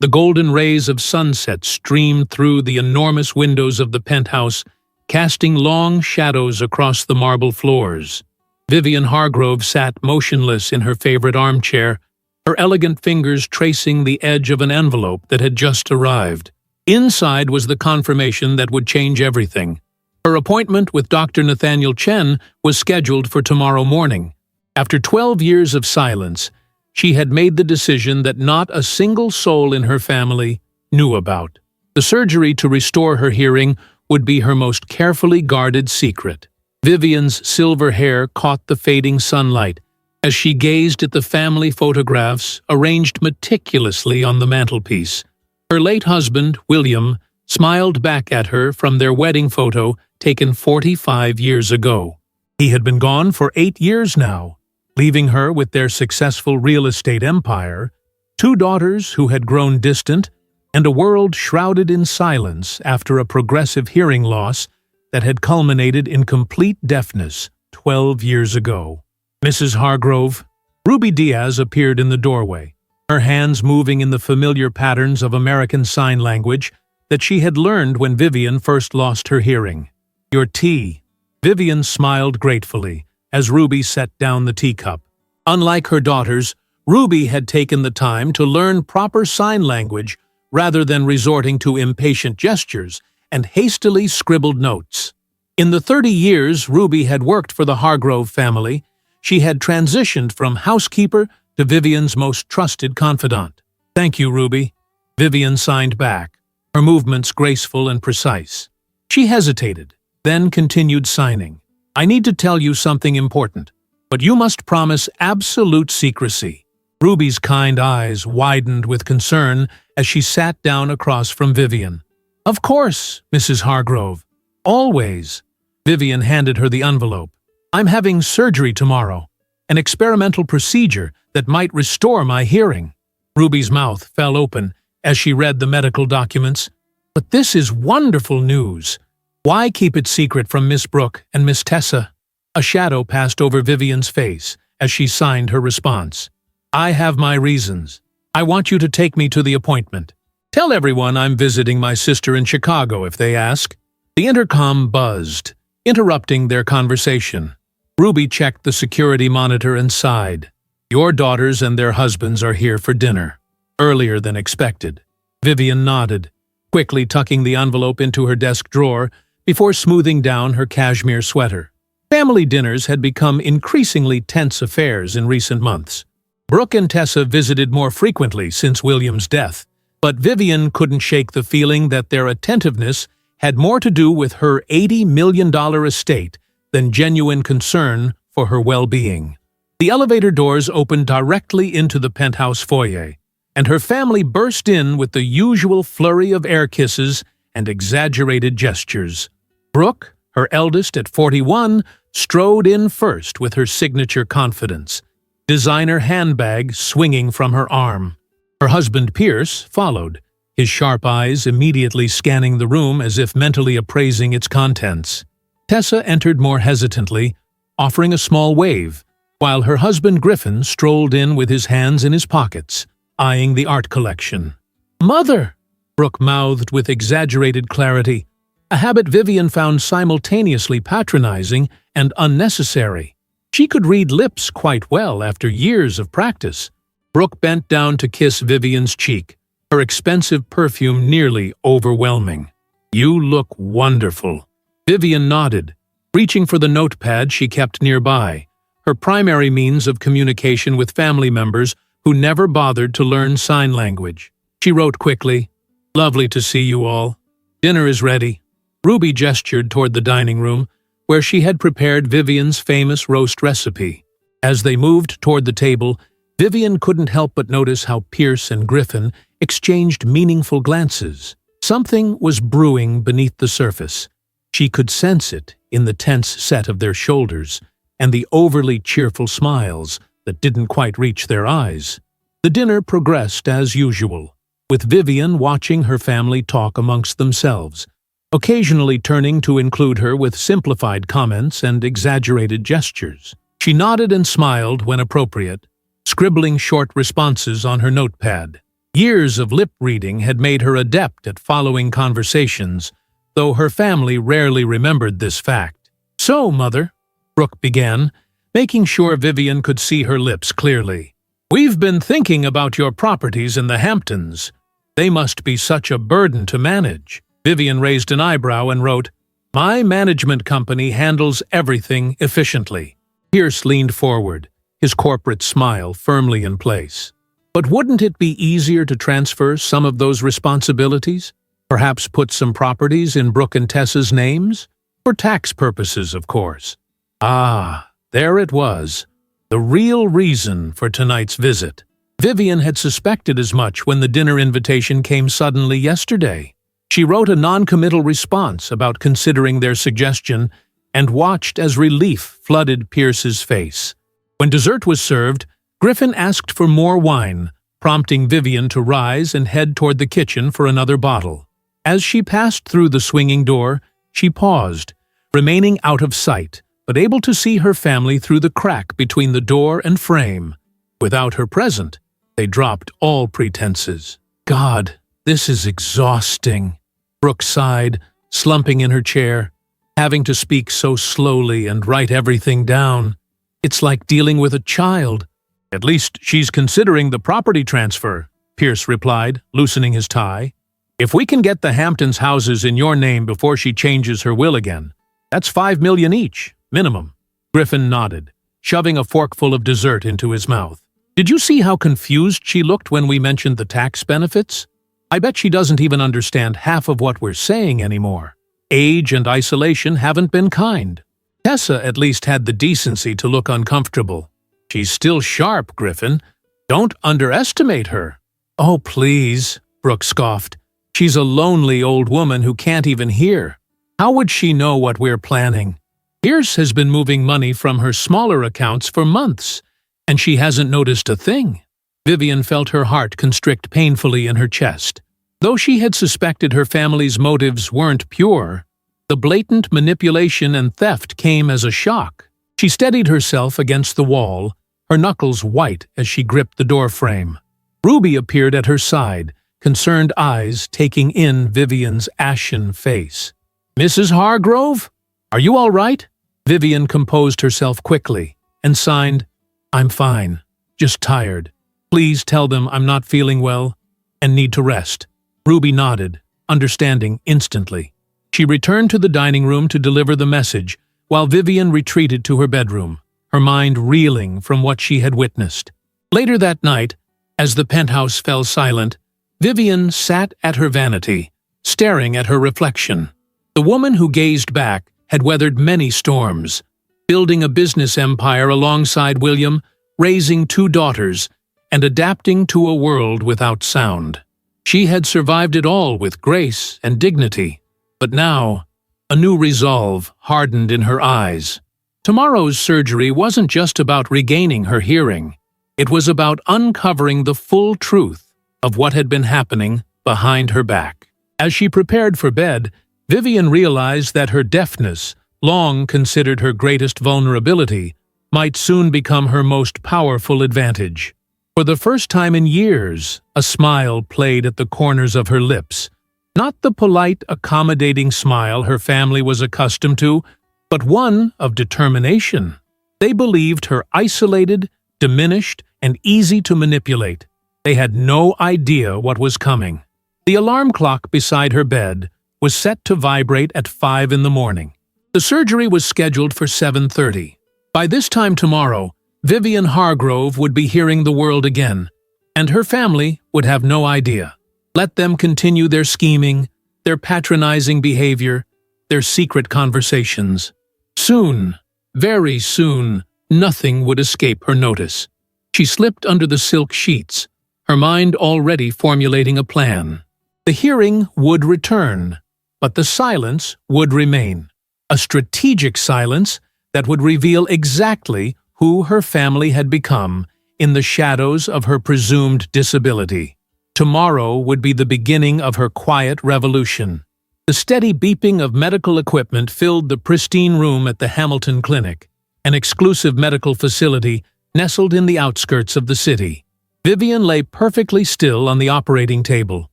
The golden rays of sunset streamed through the enormous windows of the penthouse, casting long shadows across the marble floors. Vivian Hargrove sat motionless in her favorite armchair, her elegant fingers tracing the edge of an envelope that had just arrived. Inside was the confirmation that would change everything. Her appointment with Dr. Nathaniel Chen was scheduled for tomorrow morning. After 12 years of silence, she had made the decision that not a single soul in her family knew about. The surgery to restore her hearing would be her most carefully guarded secret. Vivian's silver hair caught the fading sunlight as she gazed at the family photographs arranged meticulously on the mantelpiece. Her late husband, William, smiled back at her from their wedding photo taken 45 years ago. He had been gone for 8 years now, leaving her with their successful real estate empire, 2 daughters who had grown distant, and a world shrouded in silence after a progressive hearing loss that had culminated in complete deafness 12 years ago. Mrs. Hargrove, Ruby Diaz appeared in the doorway, her hands moving in the familiar patterns of American Sign Language that she had learned when Vivian first lost her hearing. "Your tea." Vivian smiled gratefully as Ruby set down the teacup. Unlike her daughters, Ruby had taken the time to learn proper sign language rather than resorting to impatient gestures and hastily scribbled notes. In the 30 years Ruby had worked for the Hargrove family, she had transitioned from housekeeper to Vivian's most trusted confidant. "Thank you, Ruby." Vivian signed back, her movements graceful and precise. She hesitated, then continued signing. "I need to tell you something important, but you must promise absolute secrecy." Ruby's kind eyes widened with concern as she sat down across from Vivian. "Of course, Mrs. Hargrove. Always." Vivian handed her the envelope. "I'm having surgery tomorrow, an experimental procedure that might restore my hearing." Ruby's mouth fell open as she read the medical documents. "But this is wonderful news. Why keep it secret from Miss Brooke and Miss Tessa?" A shadow passed over Vivian's face as she signed her response. "I have my reasons. I want you to take me to the appointment. Tell everyone I'm visiting my sister in Chicago if they ask." The intercom buzzed, interrupting their conversation. Ruby checked the security monitor and sighed. "Your daughters and their husbands are here for dinner. Earlier than expected." Vivian nodded, quickly tucking the envelope into her desk drawer before smoothing down her cashmere sweater. Family dinners had become increasingly tense affairs in recent months. Brooke and Tessa visited more frequently since William's death, but Vivian couldn't shake the feeling that their attentiveness had more to do with her $80 million estate than genuine concern for her well-being. The elevator doors opened directly into the penthouse foyer, and her family burst in with the usual flurry of air kisses and exaggerated gestures. Brooke, her eldest at 41, strode in first with her signature confidence, designer handbag swinging from her arm. Her husband Pierce followed, his sharp eyes immediately scanning the room as if mentally appraising its contents. Tessa entered more hesitantly, offering a small wave, while her husband Griffin strolled in with his hands in his pockets, eyeing the art collection. "Mother!" Brooke mouthed with exaggerated clarity, a habit Vivian found simultaneously patronizing and unnecessary. She could read lips quite well after years of practice. Brooke bent down to kiss Vivian's cheek, her expensive perfume nearly overwhelming. "You look wonderful." Vivian nodded, reaching for the notepad she kept nearby, her primary means of communication with family members who never bothered to learn sign language. She wrote quickly, "Lovely to see you all. Dinner is ready." Ruby gestured toward the dining room, where she had prepared Vivian's famous roast recipe. As they moved toward the table, Vivian couldn't help but notice how Pierce and Griffin exchanged meaningful glances. Something was brewing beneath the surface. She could sense it in the tense set of their shoulders and the overly cheerful smiles that didn't quite reach their eyes. The dinner progressed as usual, with Vivian watching her family talk amongst themselves, occasionally turning to include her with simplified comments and exaggerated gestures. She nodded and smiled when appropriate, scribbling short responses on her notepad. Years of lip-reading had made her adept at following conversations, though her family rarely remembered this fact. "So, Mother," Brooke began, making sure Vivian could see her lips clearly. "We've been thinking about your properties in the Hamptons. They must be such a burden to manage." Vivian raised an eyebrow and wrote, "My management company handles everything efficiently." Pierce leaned forward, his corporate smile firmly in place. "But wouldn't it be easier to transfer some of those responsibilities? Perhaps put some properties in Brooke and Tessa's names? For tax purposes, of course." Ah, there it was. The real reason for tonight's visit. Vivian had suspected as much when the dinner invitation came suddenly yesterday. She wrote a non-committal response about considering their suggestion and watched as relief flooded Pierce's face. When dessert was served, Griffin asked for more wine, prompting Vivian to rise and head toward the kitchen for another bottle. As she passed through the swinging door, she paused, remaining out of sight, but able to see her family through the crack between the door and frame. Without her present, they dropped all pretenses. "God, this is exhausting," Brooke sighed, slumping in her chair, having to speak so slowly and write everything down. "It's like dealing with a child." "At least she's considering the property transfer," Pierce replied, loosening his tie. "If we can get the Hamptons houses in your name before she changes her will again, that's $5 million each, minimum." Griffin nodded, shoving a forkful of dessert into his mouth. "Did you see how confused she looked when we mentioned the tax benefits? I bet she doesn't even understand half of what we're saying anymore. Age and isolation haven't been kind. Tessa at least had the decency to look uncomfortable. She's still sharp, Griffin. Don't underestimate her." "Oh, please," Brooke scoffed. "She's a lonely old woman who can't even hear. How would she know what we're planning? Pierce has been moving money from her smaller accounts for months, and she hasn't noticed a thing." Vivian felt her heart constrict painfully in her chest. Though she had suspected her family's motives weren't pure, the blatant manipulation and theft came as a shock. She steadied herself against the wall, her knuckles white as she gripped the doorframe. Ruby appeared at her side, concerned eyes taking in Vivian's ashen face. "Mrs. Hargrove? Are you all right?" Vivian composed herself quickly and signed, "I'm fine, just tired. Please tell them I'm not feeling well and need to rest." Ruby nodded, understanding instantly. She returned to the dining room to deliver the message, while Vivian retreated to her bedroom, her mind reeling from what she had witnessed. Later that night, as the penthouse fell silent, Vivian sat at her vanity, staring at her reflection. The woman who gazed back had weathered many storms, building a business empire alongside William, raising 2 daughters, and adapting to a world without sound. She had survived it all with grace and dignity, but now a new resolve hardened in her eyes. Tomorrow's surgery wasn't just about regaining her hearing. It was about uncovering the full truth of what had been happening behind her back. As she prepared for bed, Vivian realized that her deafness, long considered her greatest vulnerability, might soon become her most powerful advantage. For the first time in years, a smile played at the corners of her lips. Not the polite, accommodating smile her family was accustomed to, but one of determination. They believed her isolated, diminished, and easy to manipulate. They had no idea what was coming. The alarm clock beside her bed was set to vibrate at 5 in the morning. The surgery was scheduled for 7:30. By this time tomorrow, Vivian Hargrove would be hearing the world again, and her family would have no idea. Let them continue their scheming, their patronizing behavior, their secret conversations. Soon, very soon, nothing would escape her notice. She slipped under the silk sheets, her mind already formulating a plan. The hearing would return, but the silence would remain. A strategic silence that would reveal exactly who her family had become in the shadows of her presumed disability. Tomorrow would be the beginning of her quiet revolution. The steady beeping of medical equipment filled the pristine room at the Hamilton Clinic, an exclusive medical facility nestled in the outskirts of the city. Vivian lay perfectly still on the operating table,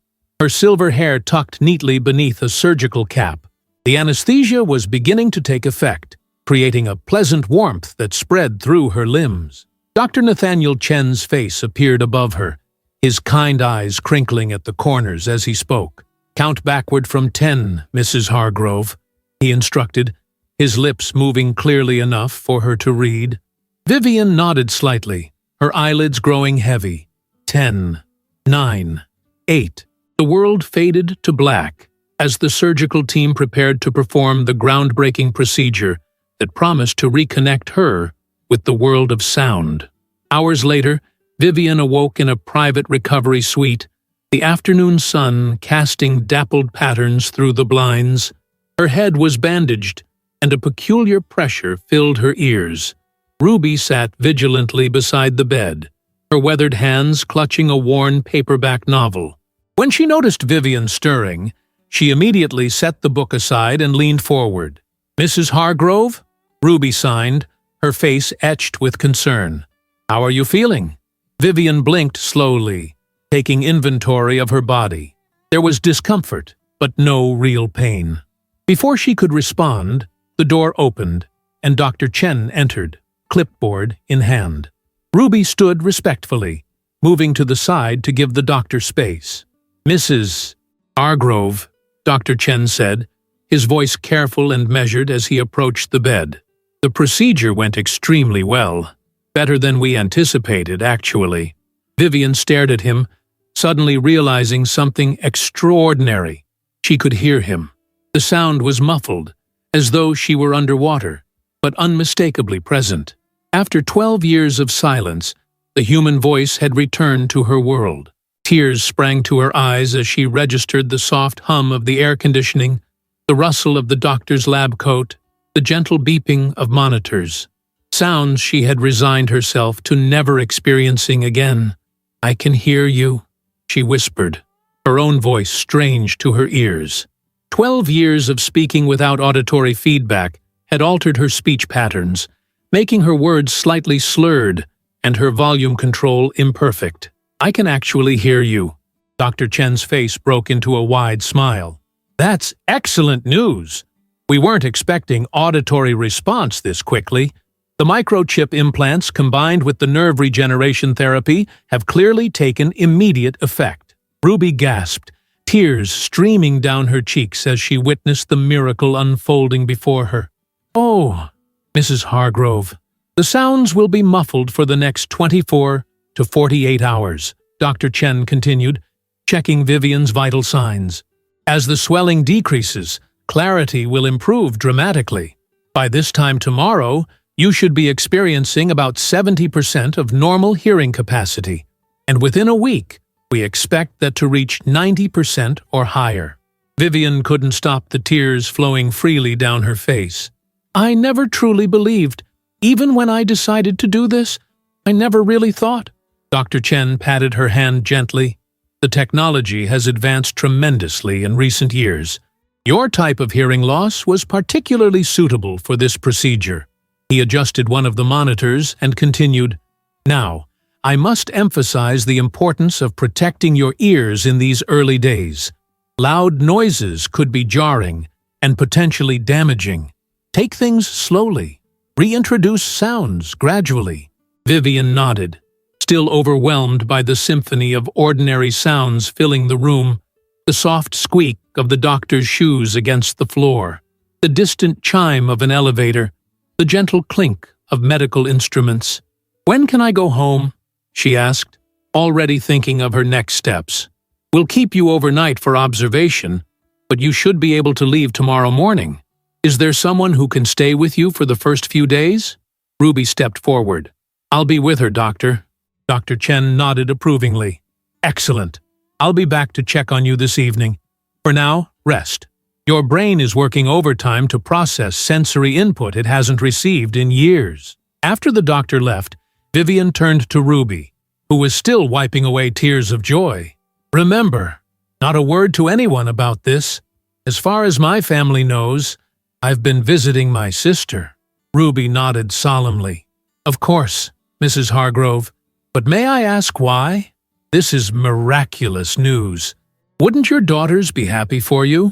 her silver hair tucked neatly beneath a surgical cap. The anesthesia was beginning to take effect, creating a pleasant warmth that spread through her limbs. Dr. Nathaniel Chen's face appeared above her, his kind eyes crinkling at the corners as he spoke. "Count backward from 10, Mrs. Hargrove," he instructed, his lips moving clearly enough for her to read. Vivian nodded slightly, her eyelids growing heavy. 10, 9, 8. The world faded to black as the surgical team prepared to perform the groundbreaking procedure that promised to reconnect her with the world of sound. Hours later, Vivian awoke in a private recovery suite, the afternoon sun casting dappled patterns through the blinds. Her head was bandaged, and a peculiar pressure filled her ears. Ruby sat vigilantly beside the bed, her weathered hands clutching a worn paperback novel. When she noticed Vivian stirring, she immediately set the book aside and leaned forward. "Mrs. Hargrove?" Ruby signed, her face etched with concern. "How are you feeling?" Vivian blinked slowly, taking inventory of her body. There was discomfort, but no real pain. Before she could respond, the door opened, and Dr. Chen entered, clipboard in hand. Ruby stood respectfully, moving to the side to give the doctor space. "Mrs. Hargrove," Dr. Chen said, his voice careful and measured as he approached the bed. "The procedure went extremely well. Better than we anticipated, actually." Vivian stared at him, suddenly realizing something extraordinary. She could hear him. The sound was muffled, as though she were underwater, but unmistakably present. After 12 years of silence, the human voice had returned to her world. Tears sprang to her eyes as she registered the soft hum of the air conditioning, the rustle of the doctor's lab coat, the gentle beeping of monitors. Sounds she had resigned herself to never experiencing again. "I can hear you," she whispered, her own voice strange to her ears. 12 years of speaking without auditory feedback had altered her speech patterns, making her words slightly slurred and her volume control imperfect. "I can actually hear you." Dr. Chen's face broke into a wide smile. "That's excellent news. We weren't expecting auditory response this quickly. The microchip implants combined with the nerve regeneration therapy have clearly taken immediate effect." Ruby gasped, tears streaming down her cheeks as she witnessed the miracle unfolding before her. "Oh, Mrs. Hargrove, the sounds will be muffled for the next 24 to 48 hours, Dr. Chen continued, checking Vivian's vital signs. "As the swelling decreases, clarity will improve dramatically. By this time tomorrow, you should be experiencing about 70% of normal hearing capacity, and within a week, we expect that to reach 90% or higher." Vivian couldn't stop the tears flowing freely down her face. "I never truly believed. Even when I decided to do this, I never really thought." Dr. Chen patted her hand gently. "The technology has advanced tremendously in recent years. Your type of hearing loss was particularly suitable for this procedure." He adjusted one of the monitors and continued, "Now, I must emphasize the importance of protecting your ears in these early days. Loud noises could be jarring and potentially damaging. Take things slowly. Reintroduce sounds gradually." Vivian nodded, still overwhelmed by the symphony of ordinary sounds filling the room, the soft squeak of the doctor's shoes against the floor, the distant chime of an elevator, the gentle clink of medical instruments. "When can I go home?" she asked, already thinking of her next steps. "We'll keep you overnight for observation, but you should be able to leave tomorrow morning. Is there someone who can stay with you for the first few days?" Ruby stepped forward. "I'll be with her, Doctor." Dr. Chen nodded approvingly. "Excellent. I'll be back to check on you this evening. For now, rest. Your brain is working overtime to process sensory input it hasn't received in years." After the doctor left, Vivian turned to Ruby, who was still wiping away tears of joy. "Remember, not a word to anyone about this. As far as my family knows, I've been visiting my sister." Ruby nodded solemnly. "Of course, Mrs. Hargrove. But may I ask why? This is miraculous news. Wouldn't your daughters be happy for you?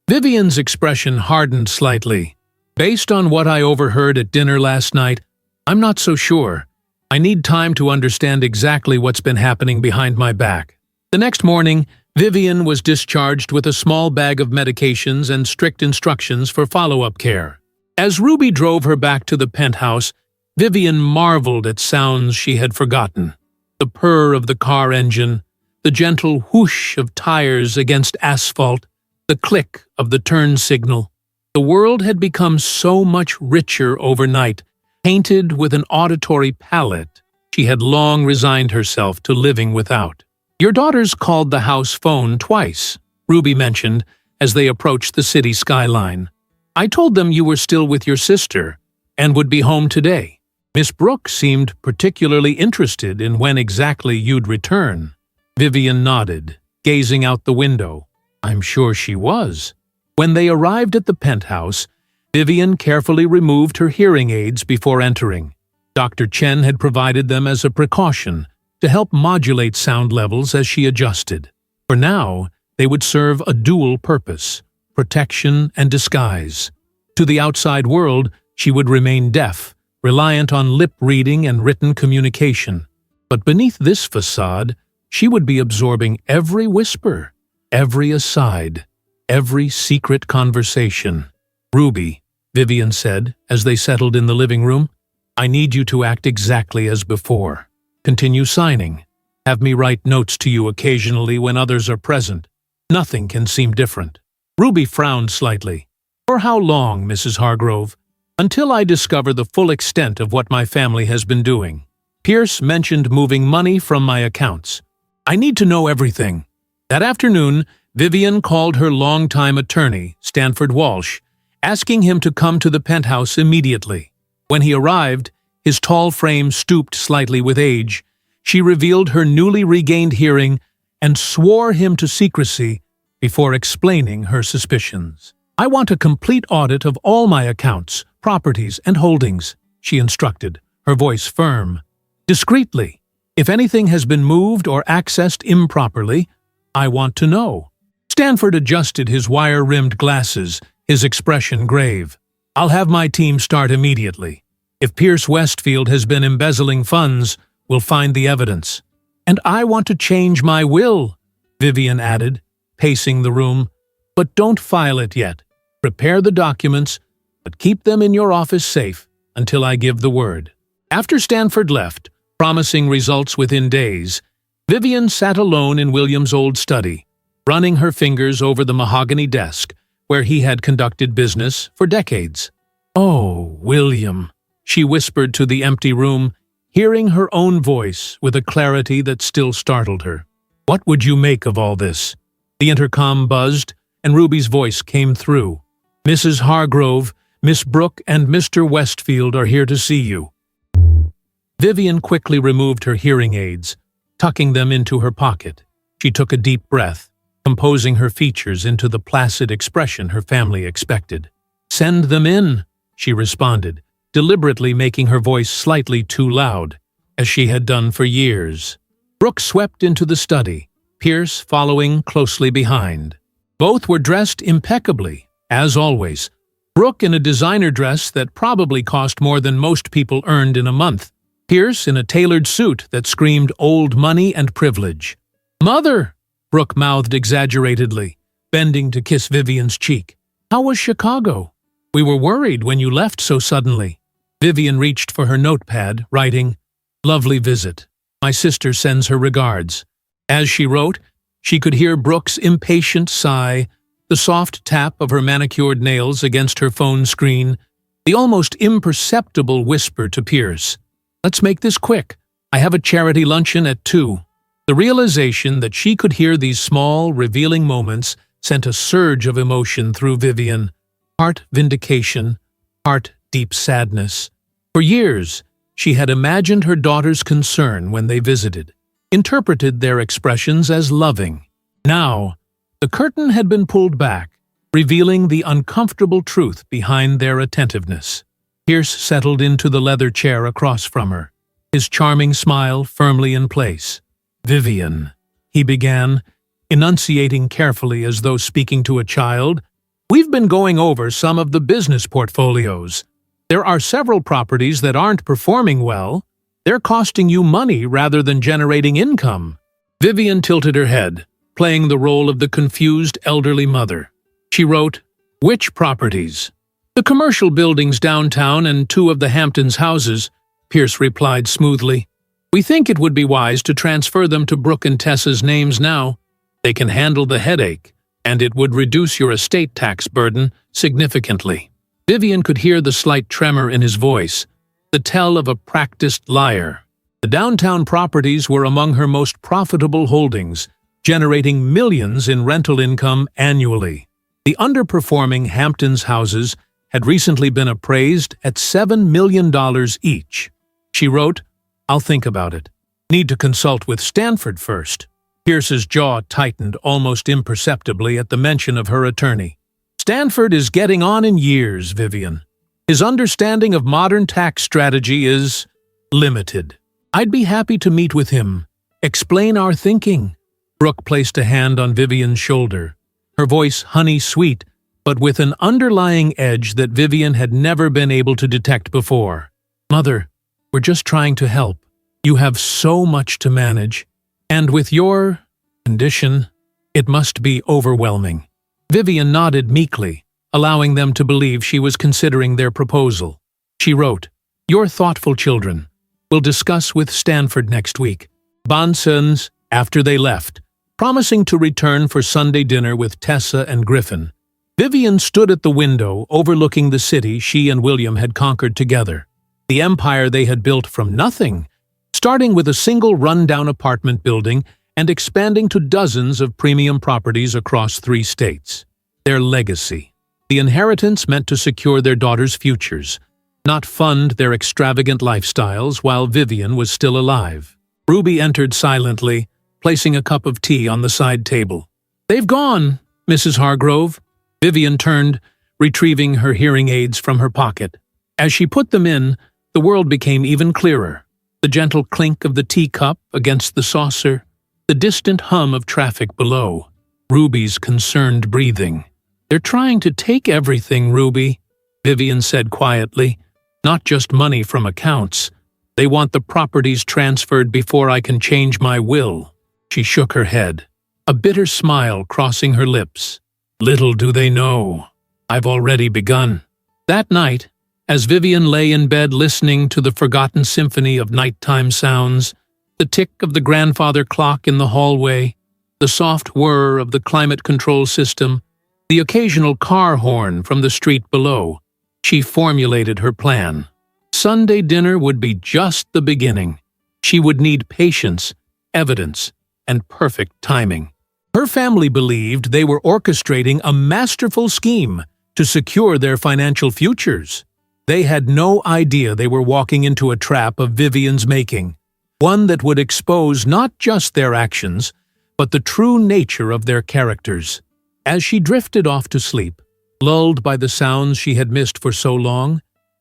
Vivian's expression hardened slightly. Based on what I overheard at dinner last night, I'm not so sure. I need time to understand exactly what's been happening behind my back. The next morning, Vivian was discharged with a small bag of medications and strict instructions for follow-up care. As Ruby drove her back to the penthouse, Vivian marveled at sounds she had forgotten. The purr of the car engine, the gentle whoosh of tires against asphalt, the click of the turn signal. The world had become so much richer overnight, painted with an auditory palette she had long resigned herself to living without. Your daughters called the house phone twice, Ruby mentioned as they approached the city skyline. I told them you were still with your sister and would be home today. Miss Brooke seemed particularly interested in when exactly you'd return. Vivian nodded, gazing out the window. I'm sure she was. When they arrived at the penthouse, Vivian carefully removed her hearing aids before entering. Dr. Chen had provided them as a precaution to help modulate sound levels as she adjusted. For now, they would serve a dual purpose: protection and disguise. To the outside world, she would remain deaf, reliant on lip reading and written communication. But beneath this facade, she would be absorbing every whisper, every aside, every secret conversation. Ruby, Vivian said as they settled in the living room, I need you to act exactly as before. Continue signing. Have me write notes to you occasionally when others are present. Nothing can seem different. Ruby frowned slightly. For how long, Mrs. Hargrove? Until I discover the full extent of what my family has been doing. Pierce mentioned moving money from my accounts. I need to know everything. That afternoon, Vivian called her longtime attorney, Stanford Walsh, asking him to come to the penthouse immediately. When he arrived, his tall frame stooped slightly with age. She revealed her newly regained hearing and swore him to secrecy before explaining her suspicions. I want a complete audit of all my accounts, properties, and holdings, she instructed, her voice firm. Discreetly. If anything has been moved or accessed improperly, I want to know. Stanford adjusted his wire-rimmed glasses, his expression grave. I'll have my team start immediately. If Pierce Westfield has been embezzling funds, we'll find the evidence. And I want to change my will, Vivian added, pacing the room. But don't file it yet. Prepare the documents, but keep them in your office safe until I give the word. After Stanford left, promising results within days, Vivian sat alone in William's old study, running her fingers over the mahogany desk where he had conducted business for decades. Oh, William, she whispered to the empty room, hearing her own voice with a clarity that still startled her. What would you make of all this? The intercom buzzed, and Ruby's voice came through. Mrs. Hargrove, Miss Brooke, and Mr. Westfield are here to see you. Vivian quickly removed her hearing aids, tucking them into her pocket. She took a deep breath, composing her features into the placid expression her family expected. Send them in, she responded, deliberately making her voice slightly too loud, as she had done for years. Brooke swept into the study, Pierce following closely behind. Both were dressed impeccably, as always. Brooke in a designer dress that probably cost more than most people earned in a month. Pierce in a tailored suit that screamed old money and privilege. Mother, Brooke mouthed exaggeratedly, bending to kiss Vivian's cheek. How was Chicago? We were worried when you left so suddenly. Vivian reached for her notepad, writing, Lovely visit. My sister sends her regards. As she wrote, she could hear Brooke's impatient sigh, the soft tap of her manicured nails against her phone screen, the almost imperceptible whisper to Pierce. Let's make this quick. I have a charity luncheon at 2. The realization that she could hear these small, revealing moments sent a surge of emotion through Vivian. Heart vindication, heart deep sadness. For years, she had imagined her daughter's concern when they visited, interpreted their expressions as loving. Now, the curtain had been pulled back, revealing the uncomfortable truth behind their attentiveness. Pierce settled into the leather chair across from her. his charming smile firmly in place. "Vivian," he began, enunciating carefully as though speaking to a child, "we've been going over some of the business portfolios. There are several properties that aren't performing well. They're costing you money rather than generating income." Vivian tilted her head, playing the role of the confused elderly mother. She wrote, "Which properties?" "The commercial buildings downtown and 2 of the Hamptons houses," Pierce replied smoothly. "We think it would be wise to transfer them to Brooke and Tessa's names now. They can handle the headache, and it would reduce your estate tax burden significantly." Vivian could hear the slight tremor in his voice, the tell of a practiced liar. The downtown properties were among her most profitable holdings, generating millions in rental income annually. The underperforming Hamptons houses had recently been appraised at $7 million each. She wrote, "I'll think about it. Need to consult with Stanford first." Pierce's jaw tightened almost imperceptibly at the mention of her attorney. "Stanford is getting on in years, Vivian. His understanding of modern tax strategy is limited. I'd be happy to meet with him. Explain our thinking." Brooke placed a hand on Vivian's shoulder, her voice honey-sweet, but with an underlying edge that Vivian had never been able to detect before. "Mother, we're just trying to help. You have so much to manage, and with your condition, it must be overwhelming." Vivian nodded meekly, allowing them to believe she was considering their proposal. She wrote, "Your thoughtful children. We'll discuss with Stanford next week." Bonsons, after they left, promising to return for Sunday dinner with Tessa and Griffin. Vivian stood at the window overlooking the city she and William had conquered together, the empire they had built from nothing, starting with a single run-down apartment building and expanding to dozens of premium properties across 3 states. Their legacy, the inheritance meant to secure their daughters' futures, not fund their extravagant lifestyles while Vivian was still alive. Ruby entered silently, placing a cup of tea on the side table. "They've gone, Mrs. Hargrove." Vivian turned, retrieving her hearing aids from her pocket. As she put them in, the world became even clearer. The gentle clink of the teacup against the saucer, the distant hum of traffic below, Ruby's concerned breathing. "They're trying to take everything, Ruby," Vivian said quietly. "Not just money from accounts. They want the properties transferred before I can change my will." She shook her head, a bitter smile crossing her lips. "Little do they know, I've already begun." That night, as Vivian lay in bed listening to the forgotten symphony of nighttime sounds, the tick of the grandfather clock in the hallway, the soft whir of the climate control system, the occasional car horn from the street below, she formulated her plan. Sunday dinner would be just the beginning. She would need patience, evidence, and perfect timing. Her family believed they were orchestrating a masterful scheme to secure their financial futures. They had no idea they were walking into a trap of Vivian's making, one that would expose not just their actions, but the true nature of their characters. As she drifted off to sleep, lulled by the sounds she had missed for so long,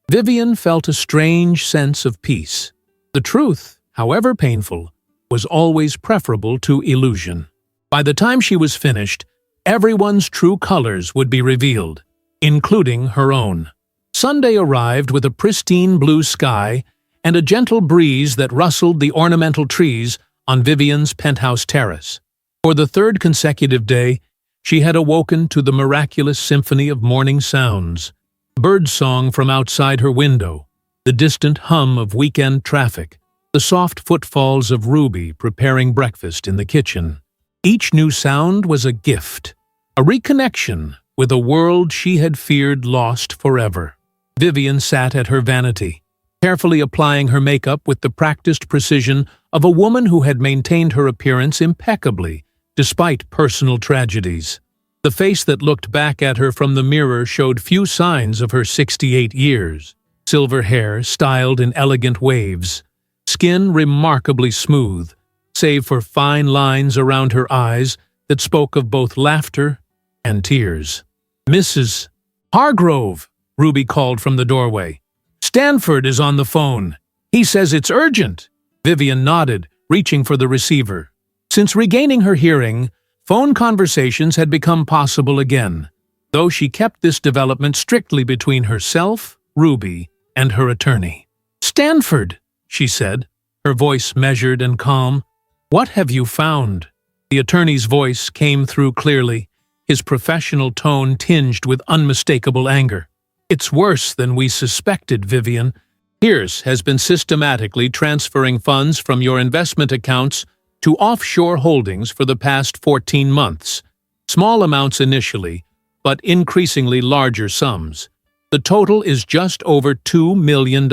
Vivian felt a strange sense of peace. The truth, however painful, was always preferable to illusion. By the time she was finished, everyone's true colors would be revealed, including her own. Sunday arrived with a pristine blue sky and a gentle breeze that rustled the ornamental trees on Vivian's penthouse terrace. For the 3rd consecutive day, she had awoken to the miraculous symphony of morning sounds, birdsong from outside her window, the distant hum of weekend traffic, the soft footfalls of Ruby preparing breakfast in the kitchen. Each new sound was a gift, a reconnection with a world she had feared lost forever. Vivian sat at her vanity, carefully applying her makeup with the practiced precision of a woman who had maintained her appearance impeccably, despite personal tragedies. The face that looked back at her from the mirror showed few signs of her 68 years. Silver hair styled in elegant waves, skin remarkably smooth, save for fine lines around her eyes that spoke of both laughter and tears. "Mrs. Hargrove," Ruby called from the doorway. "Stanford is on the phone. He says it's urgent. Vivian nodded, reaching for the receiver. Since regaining her hearing, phone conversations had become possible again, though she kept this development strictly between herself, Ruby, and her attorney. "Stanford," she said, her voice measured and calm. "What have you found?" The attorney's voice came through clearly, his professional tone tinged with unmistakable anger. "It's worse than we suspected, Vivian. Pierce has been systematically transferring funds from your investment accounts to offshore holdings for the past 14 months. Small amounts initially, but increasingly larger sums. The total is just over $2 million.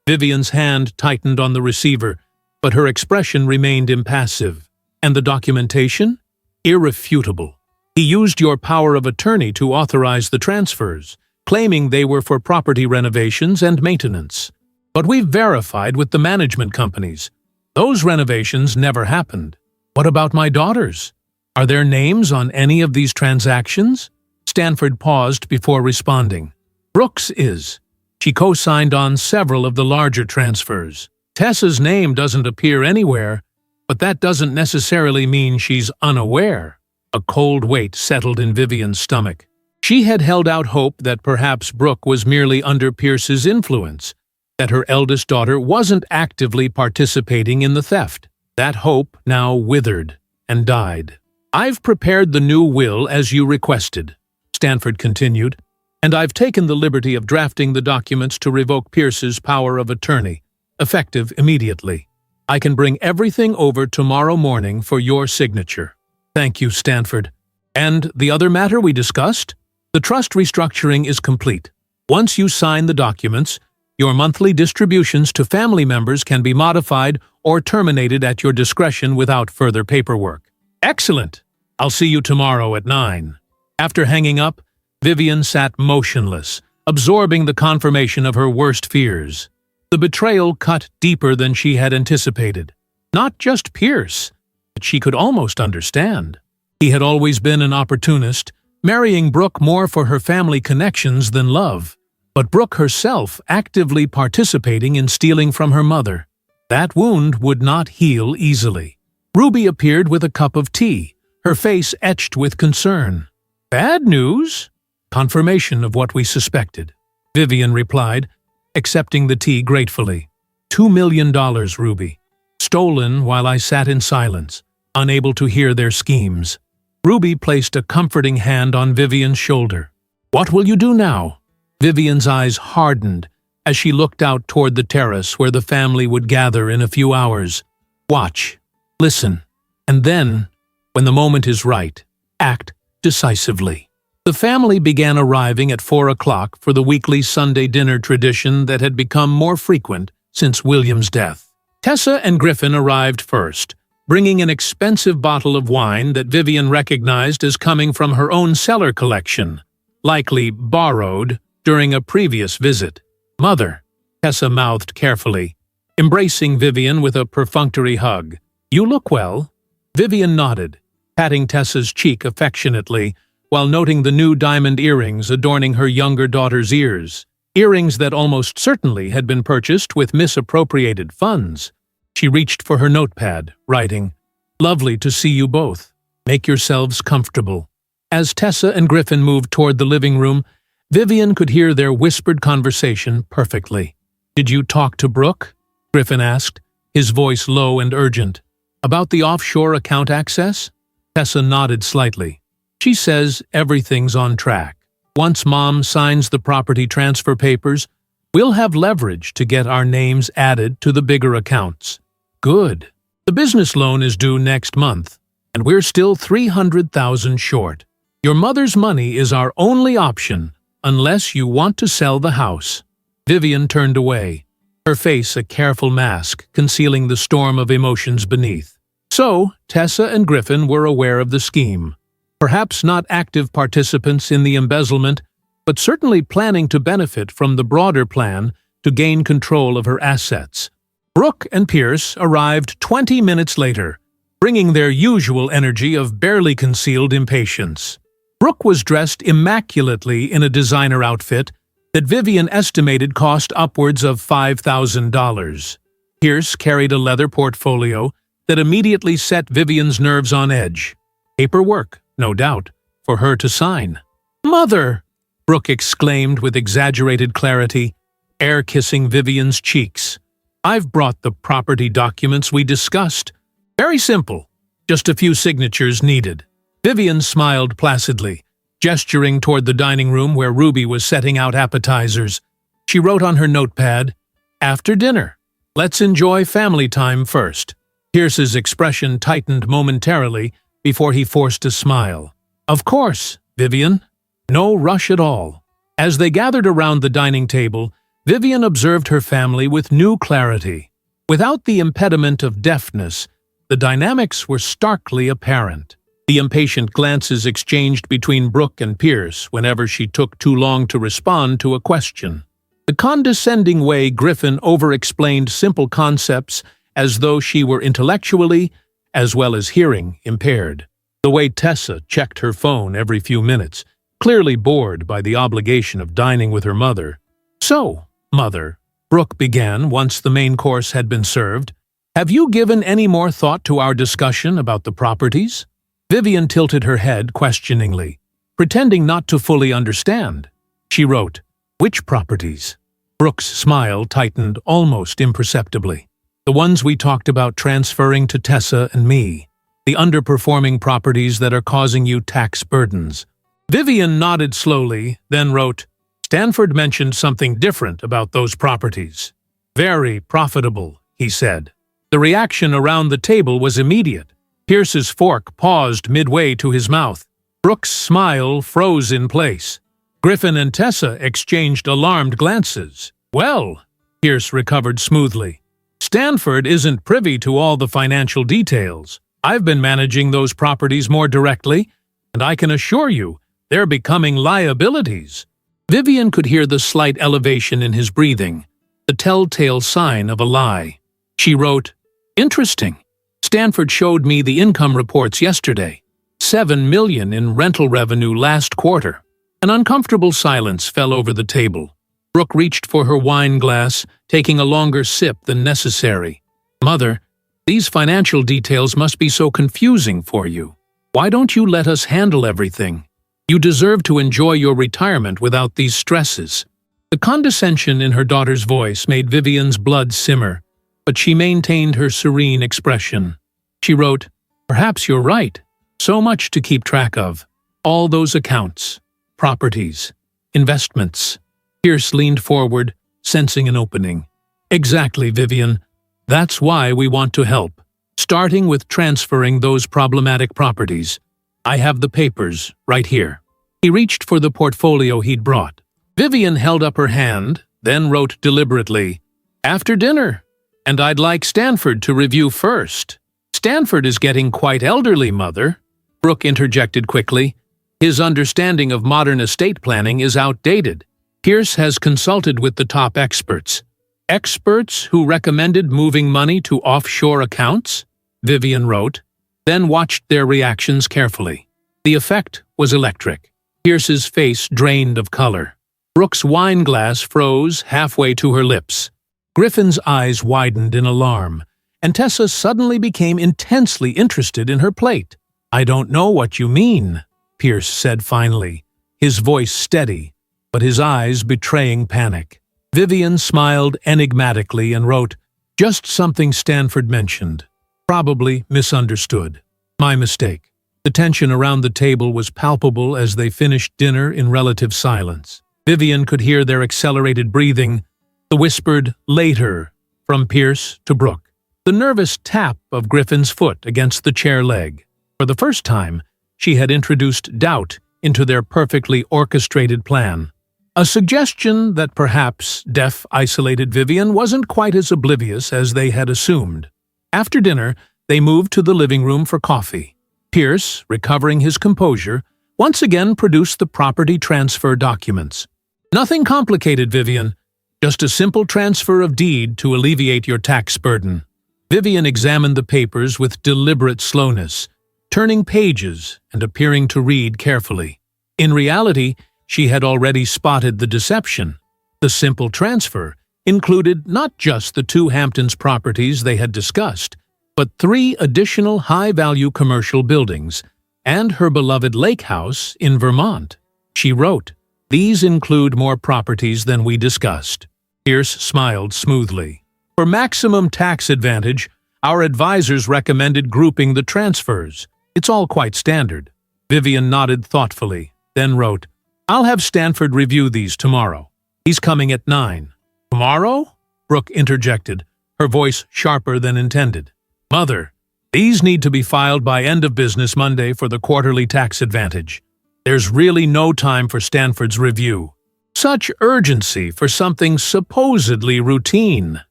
Vivian's hand tightened on the receiver, but her expression remained impassive. "And the documentation? Irrefutable. He used your power of attorney to authorize the transfers, claiming they were for property renovations and maintenance. But we've verified with the management companies. Those renovations never happened. What about my daughters? Are their names on any of these transactions?" Stanford paused before responding. "Brooks is. She co-signed on several of the larger transfers. Tessa's name doesn't appear anywhere, but that doesn't necessarily mean she's unaware." A cold weight settled in Vivian's stomach. She had held out hope that perhaps Brooke was merely under Pierce's influence, that her eldest daughter wasn't actively participating in the theft. That hope now withered and died. "I've prepared the new will as you requested," Stanford continued, "and I've taken the liberty of drafting the documents to revoke Pierce's power of attorney, effective immediately. I can bring everything over tomorrow morning for your signature." "Thank you, Stanford. And the other matter we discussed? The trust restructuring is complete. Once you sign the documents, your monthly distributions to family members can be modified or terminated at your discretion without further paperwork." "Excellent. I'll see you tomorrow at 9. After hanging up, Vivian sat motionless, absorbing the confirmation of her worst fears. The betrayal cut deeper than she had anticipated. Not just Pierce, but she could almost understand. He had always been an opportunist, marrying Brooke more for her family connections than love, but Brooke herself actively participating in stealing from her mother. That wound would not heal easily. Ruby appeared with a cup of tea, her face etched with concern. "Bad news?" "Confirmation of what we suspected," Vivian replied, accepting the tea gratefully. $2 million, Ruby. Stolen while I sat in silence, unable to hear their schemes. Ruby placed a comforting hand on Vivian's shoulder. "What will you do now?" Vivian's eyes hardened as she looked out toward the terrace where the family would gather in a few hours. "Watch, listen, and then, when the moment is right, act decisively." The family began arriving at 4 o'clock for the weekly Sunday dinner tradition that had become more frequent since William's death. Tessa and Griffin arrived first, bringing an expensive bottle of wine that Vivian recognized as coming from her own cellar collection, likely borrowed during a previous visit. "Mother," Tessa mouthed carefully, embracing Vivian with a perfunctory hug. "You look well." Vivian nodded, patting Tessa's cheek affectionately, while noting the new diamond earrings adorning her younger daughter's ears, earrings that almost certainly had been purchased with misappropriated funds. She reached for her notepad, writing, "Lovely to see you both. Make yourselves comfortable." As Tessa and Griffin moved toward the living room, Vivian could hear their whispered conversation perfectly. "Did you talk to Brooke?" Griffin asked, his voice low and urgent. "About the offshore account access?" Tessa nodded slightly. "She says everything's on track. Once Mom signs the property transfer papers, we'll have leverage to get our names added to the bigger accounts." "Good. The business loan is due next month, and we're still $300,000 short. Your mother's money is our only option, unless you want to sell the house." Vivian turned away, her face a careful mask concealing the storm of emotions beneath. So, Tessa and Griffin were aware of the scheme. Perhaps not active participants in the embezzlement, but certainly planning to benefit from the broader plan to gain control of her assets. Brooke and Pierce arrived 20 minutes later, bringing their usual energy of barely concealed impatience. Brooke was dressed immaculately in a designer outfit, that Vivian estimated cost upwards of $5,000. Pierce carried a leather portfolio that immediately set Vivian's nerves on edge. Paperwork, no doubt, for her to sign. "Mother!" Brooke exclaimed with exaggerated clarity, air-kissing Vivian's cheeks. "I've brought the property documents we discussed. Very simple, just a few signatures needed." Vivian smiled placidly, gesturing toward the dining room where Ruby was setting out appetizers. She wrote on her notepad, "After dinner. Let's enjoy family time first." Pierce's expression tightened momentarily before he forced a smile. "Of course, Vivian. No rush at all." As they gathered around the dining table, Vivian observed her family with new clarity. Without the impediment of deafness, the dynamics were starkly apparent. The impatient glances exchanged between Brooke and Pierce whenever she took too long to respond to a question. The condescending way Griffin over-explained simple concepts as though she were intellectually, as well as hearing, impaired. The way Tessa checked her phone every few minutes, clearly bored by the obligation of dining with her mother. "So, Mother," Brooke began once the main course had been served, "have you given any more thought to our discussion about the properties?" Vivian tilted her head questioningly, pretending not to fully understand. She wrote, "Which properties?" Brooke's smile tightened almost imperceptibly. "The ones we talked about transferring to Tessa and me. The underperforming properties that are causing you tax burdens." Vivian nodded slowly, then wrote, "Stanford mentioned something different about those properties. Very profitable," he said. The reaction around the table was immediate. Pierce's fork paused midway to his mouth. Brooke's smile froze in place. Griffin and Tessa exchanged alarmed glances. "Well," Pierce recovered smoothly, "Stanford isn't privy to all the financial details. I've been managing those properties more directly, and I can assure you they're becoming liabilities." Vivian could hear the slight elevation in his breathing, the telltale sign of a lie. She wrote, "Interesting. Stanford showed me the income reports yesterday. $7 million in rental revenue last quarter." An uncomfortable silence fell over the table. Brooke reached for her wine glass, taking a longer sip than necessary. "Mother, these financial details must be so confusing for you. Why don't you let us handle everything? You deserve to enjoy your retirement without these stresses." The condescension in her daughter's voice made Vivian's blood simmer, but she maintained her serene expression. She wrote, "Perhaps you're right. So much to keep track of. All those accounts, properties, investments." Pierce leaned forward, sensing an opening. "Exactly, Vivian. That's why we want to help, starting with transferring those problematic properties. I have the papers right here." He reached for the portfolio he'd brought. Vivian held up her hand, then wrote deliberately, "After dinner, and I'd like Stanford to review first." "Stanford is getting quite elderly, Mother," Brooke interjected quickly. "His understanding of modern estate planning is outdated. Pierce has consulted with the top experts." "Experts who recommended moving money to offshore accounts?" Vivian wrote, then watched their reactions carefully. The effect was electric. Pierce's face drained of color. Brooke's wine glass froze halfway to her lips. Griffin's eyes widened in alarm, and Tessa suddenly became intensely interested in her plate. "I don't know what you mean," Pierce said finally, his voice steady, but his eyes betraying panic. Vivian smiled enigmatically and wrote, "Just something Stanford mentioned. Probably misunderstood. My mistake." The tension around the table was palpable as they finished dinner in relative silence. Vivian could hear their accelerated breathing, the whispered "later" from Pierce to Brooke, the nervous tap of Griffin's foot against the chair leg. For the first time, she had introduced doubt into their perfectly orchestrated plan. A suggestion that perhaps deaf, isolated Vivian wasn't quite as oblivious as they had assumed. After dinner, they moved to the living room for coffee. Pierce, recovering his composure, once again produced the property transfer documents. "Nothing complicated, Vivian. Just a simple transfer of deed to alleviate your tax burden." Vivian examined the papers with deliberate slowness, turning pages and appearing to read carefully. In reality, she had already spotted the deception. The simple transfer included not just the 2 Hamptons properties they had discussed, but 3 additional high-value commercial buildings and her beloved lake house in Vermont. She wrote, "These include more properties than we discussed." Pierce smiled smoothly. For maximum tax advantage, our advisors recommended grouping the transfers. It's all quite standard. Vivian nodded thoughtfully, then wrote, "I'll have Stanford review these tomorrow. He's coming at 9. "Tomorrow?" Brooke interjected, her voice sharper than intended. "Mother, these need to be filed by end of business Monday for the quarterly tax advantage. There's really no time for Stanford's review." "Such urgency for something supposedly routine,"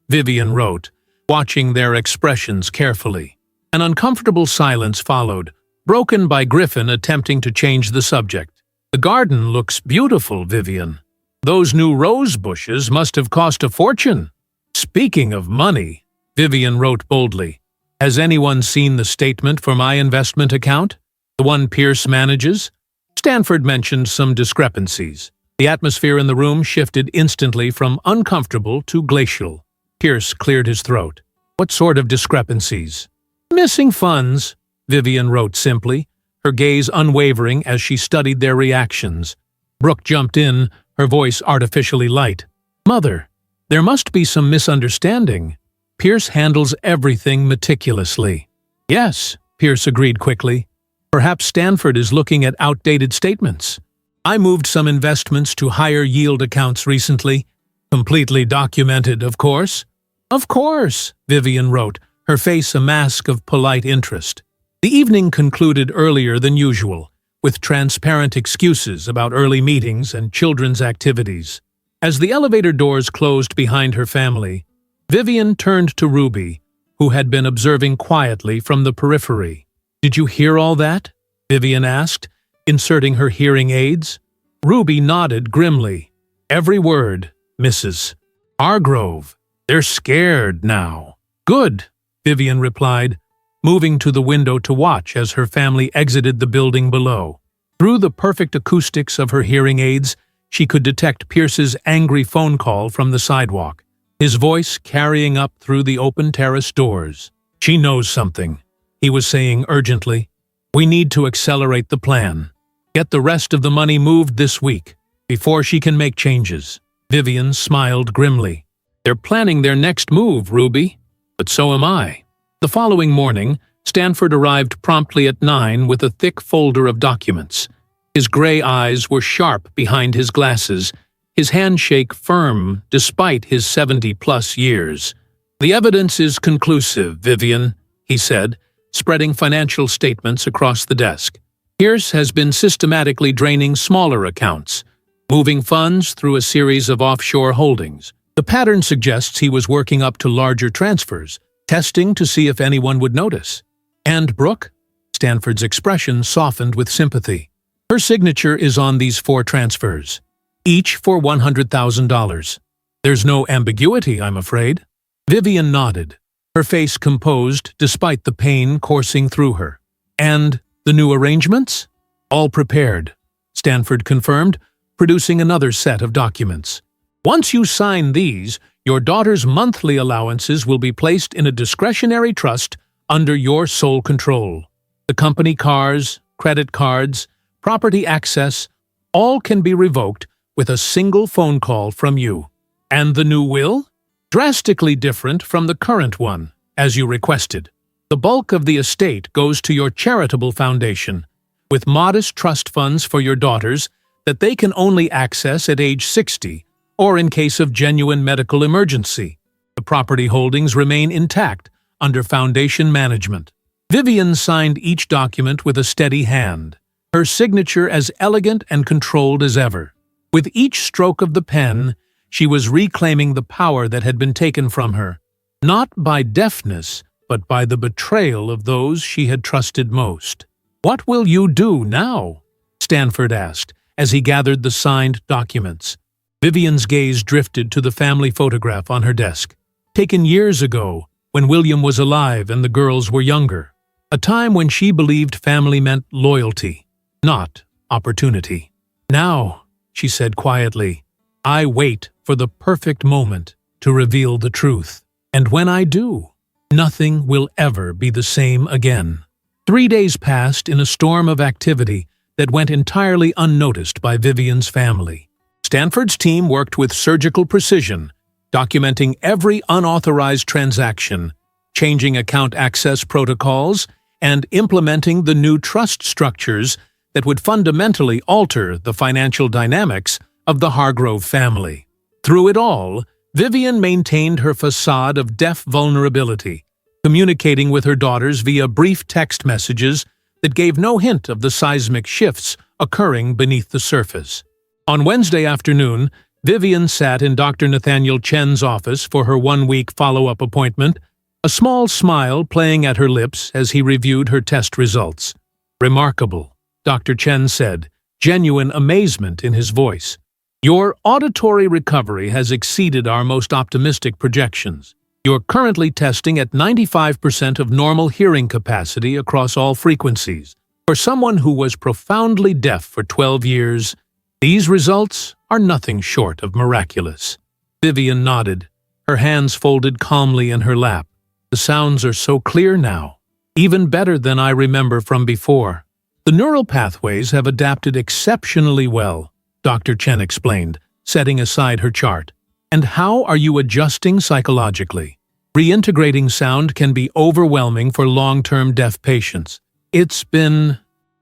Vivian wrote, watching their expressions carefully. An uncomfortable silence followed, broken by Griffin attempting to change the subject. "The garden looks beautiful, Vivian. Those new rose bushes must have cost a fortune." "Speaking of money," Vivian wrote boldly, "has anyone seen the statement for my investment account? The one Pierce manages?" Stanford mentioned some discrepancies. The atmosphere in the room shifted instantly from uncomfortable to glacial. Pierce cleared his throat. "What sort of discrepancies?" "Missing funds," Vivian wrote simply, her gaze unwavering as she studied their reactions. Brooke jumped in, her voice artificially light. "Mother, there must be some misunderstanding. Pierce handles everything meticulously." "Yes," Pierce agreed quickly. "Perhaps Stanford is looking at outdated statements. I moved some investments to higher yield accounts recently. Completely documented, of course." "Of course," Vivian wrote, her face a mask of polite interest. The evening concluded earlier than usual, with transparent excuses about early meetings and children's activities. As the elevator doors closed behind her family, Vivian turned to Ruby, who had been observing quietly from the periphery. "Did you hear all that?" Vivian asked, inserting her hearing aids. Ruby nodded grimly. "Every word, Mrs. Hargrove. They're scared now." "Good," Vivian replied, moving to the window to watch as her family exited the building below. Through the perfect acoustics of her hearing aids, she could detect Pierce's angry phone call from the sidewalk, his voice carrying up through the open terrace doors. "She knows something," he was saying urgently. "We need to accelerate the plan. Get the rest of the money moved this week, before she can make changes." Vivian smiled grimly. "They're planning their next move, Ruby. But so am I." The following morning, Stanford arrived promptly at 9 with a thick folder of documents. His gray eyes were sharp behind his glasses, his handshake firm despite his 70-plus years. "The evidence is conclusive, Vivian," he said, spreading financial statements across the desk. "Pierce has been systematically draining smaller accounts, moving funds through a series of offshore holdings. The pattern suggests he was working up to larger transfers, testing to see if anyone would notice." "And Brooke?" Stanford's expression softened with sympathy. "Her signature is on these 4 transfers, each for $100,000. There's no ambiguity, I'm afraid." Vivian nodded, her face composed despite the pain coursing through her. "And the new arrangements?" "All prepared," Stanford confirmed, producing another set of documents. "Once you sign these, your daughter's monthly allowances will be placed in a discretionary trust under your sole control. The company cars, credit cards, property access, all can be revoked with a single phone call from you. And the new will? Drastically different from the current one, as you requested. The bulk of the estate goes to your charitable foundation, with modest trust funds for your daughters that they can only access at age 60 or in case of genuine medical emergency. The property holdings remain intact under foundation management." Vivian signed each document with a steady hand, her signature as elegant and controlled as ever. With each stroke of the pen, she was reclaiming the power that had been taken from her, not by deafness, but by the betrayal of those she had trusted most. "What will you do now?" Stanford asked, as he gathered the signed documents. Vivian's gaze drifted to the family photograph on her desk, taken years ago when William was alive and the girls were younger, a time when she believed family meant loyalty, not opportunity. "Now," she said quietly, "I wait for the perfect moment to reveal the truth. And when I do, nothing will ever be the same again. 3 days passed in a storm of activity that went entirely unnoticed by Vivian's family. Stanford's team worked with surgical precision, documenting every unauthorized transaction, changing account access protocols, and implementing the new trust structures that would fundamentally alter the financial dynamics of the Hargrove family. Through it all, Vivian maintained her facade of deaf vulnerability, communicating with her daughters via brief text messages that gave no hint of the seismic shifts occurring beneath the surface. On Wednesday afternoon, Vivian sat in Dr. Nathaniel Chen's office for her one-week follow-up appointment, a small smile playing at her lips as he reviewed her test results. "Remarkable," Dr. Chen said, genuine amazement in his voice. "Your auditory recovery has exceeded our most optimistic projections. You're currently testing at 95% of normal hearing capacity across all frequencies. For someone who was profoundly deaf for 12 years, these results are nothing short of miraculous." Vivian nodded, her hands folded calmly in her lap. "The sounds are so clear now, even better than I remember from before. The neural pathways have adapted exceptionally well," Dr. Chen explained, setting aside her chart. "And how are you adjusting psychologically? Reintegrating sound can be overwhelming for long-term deaf patients. It's been—"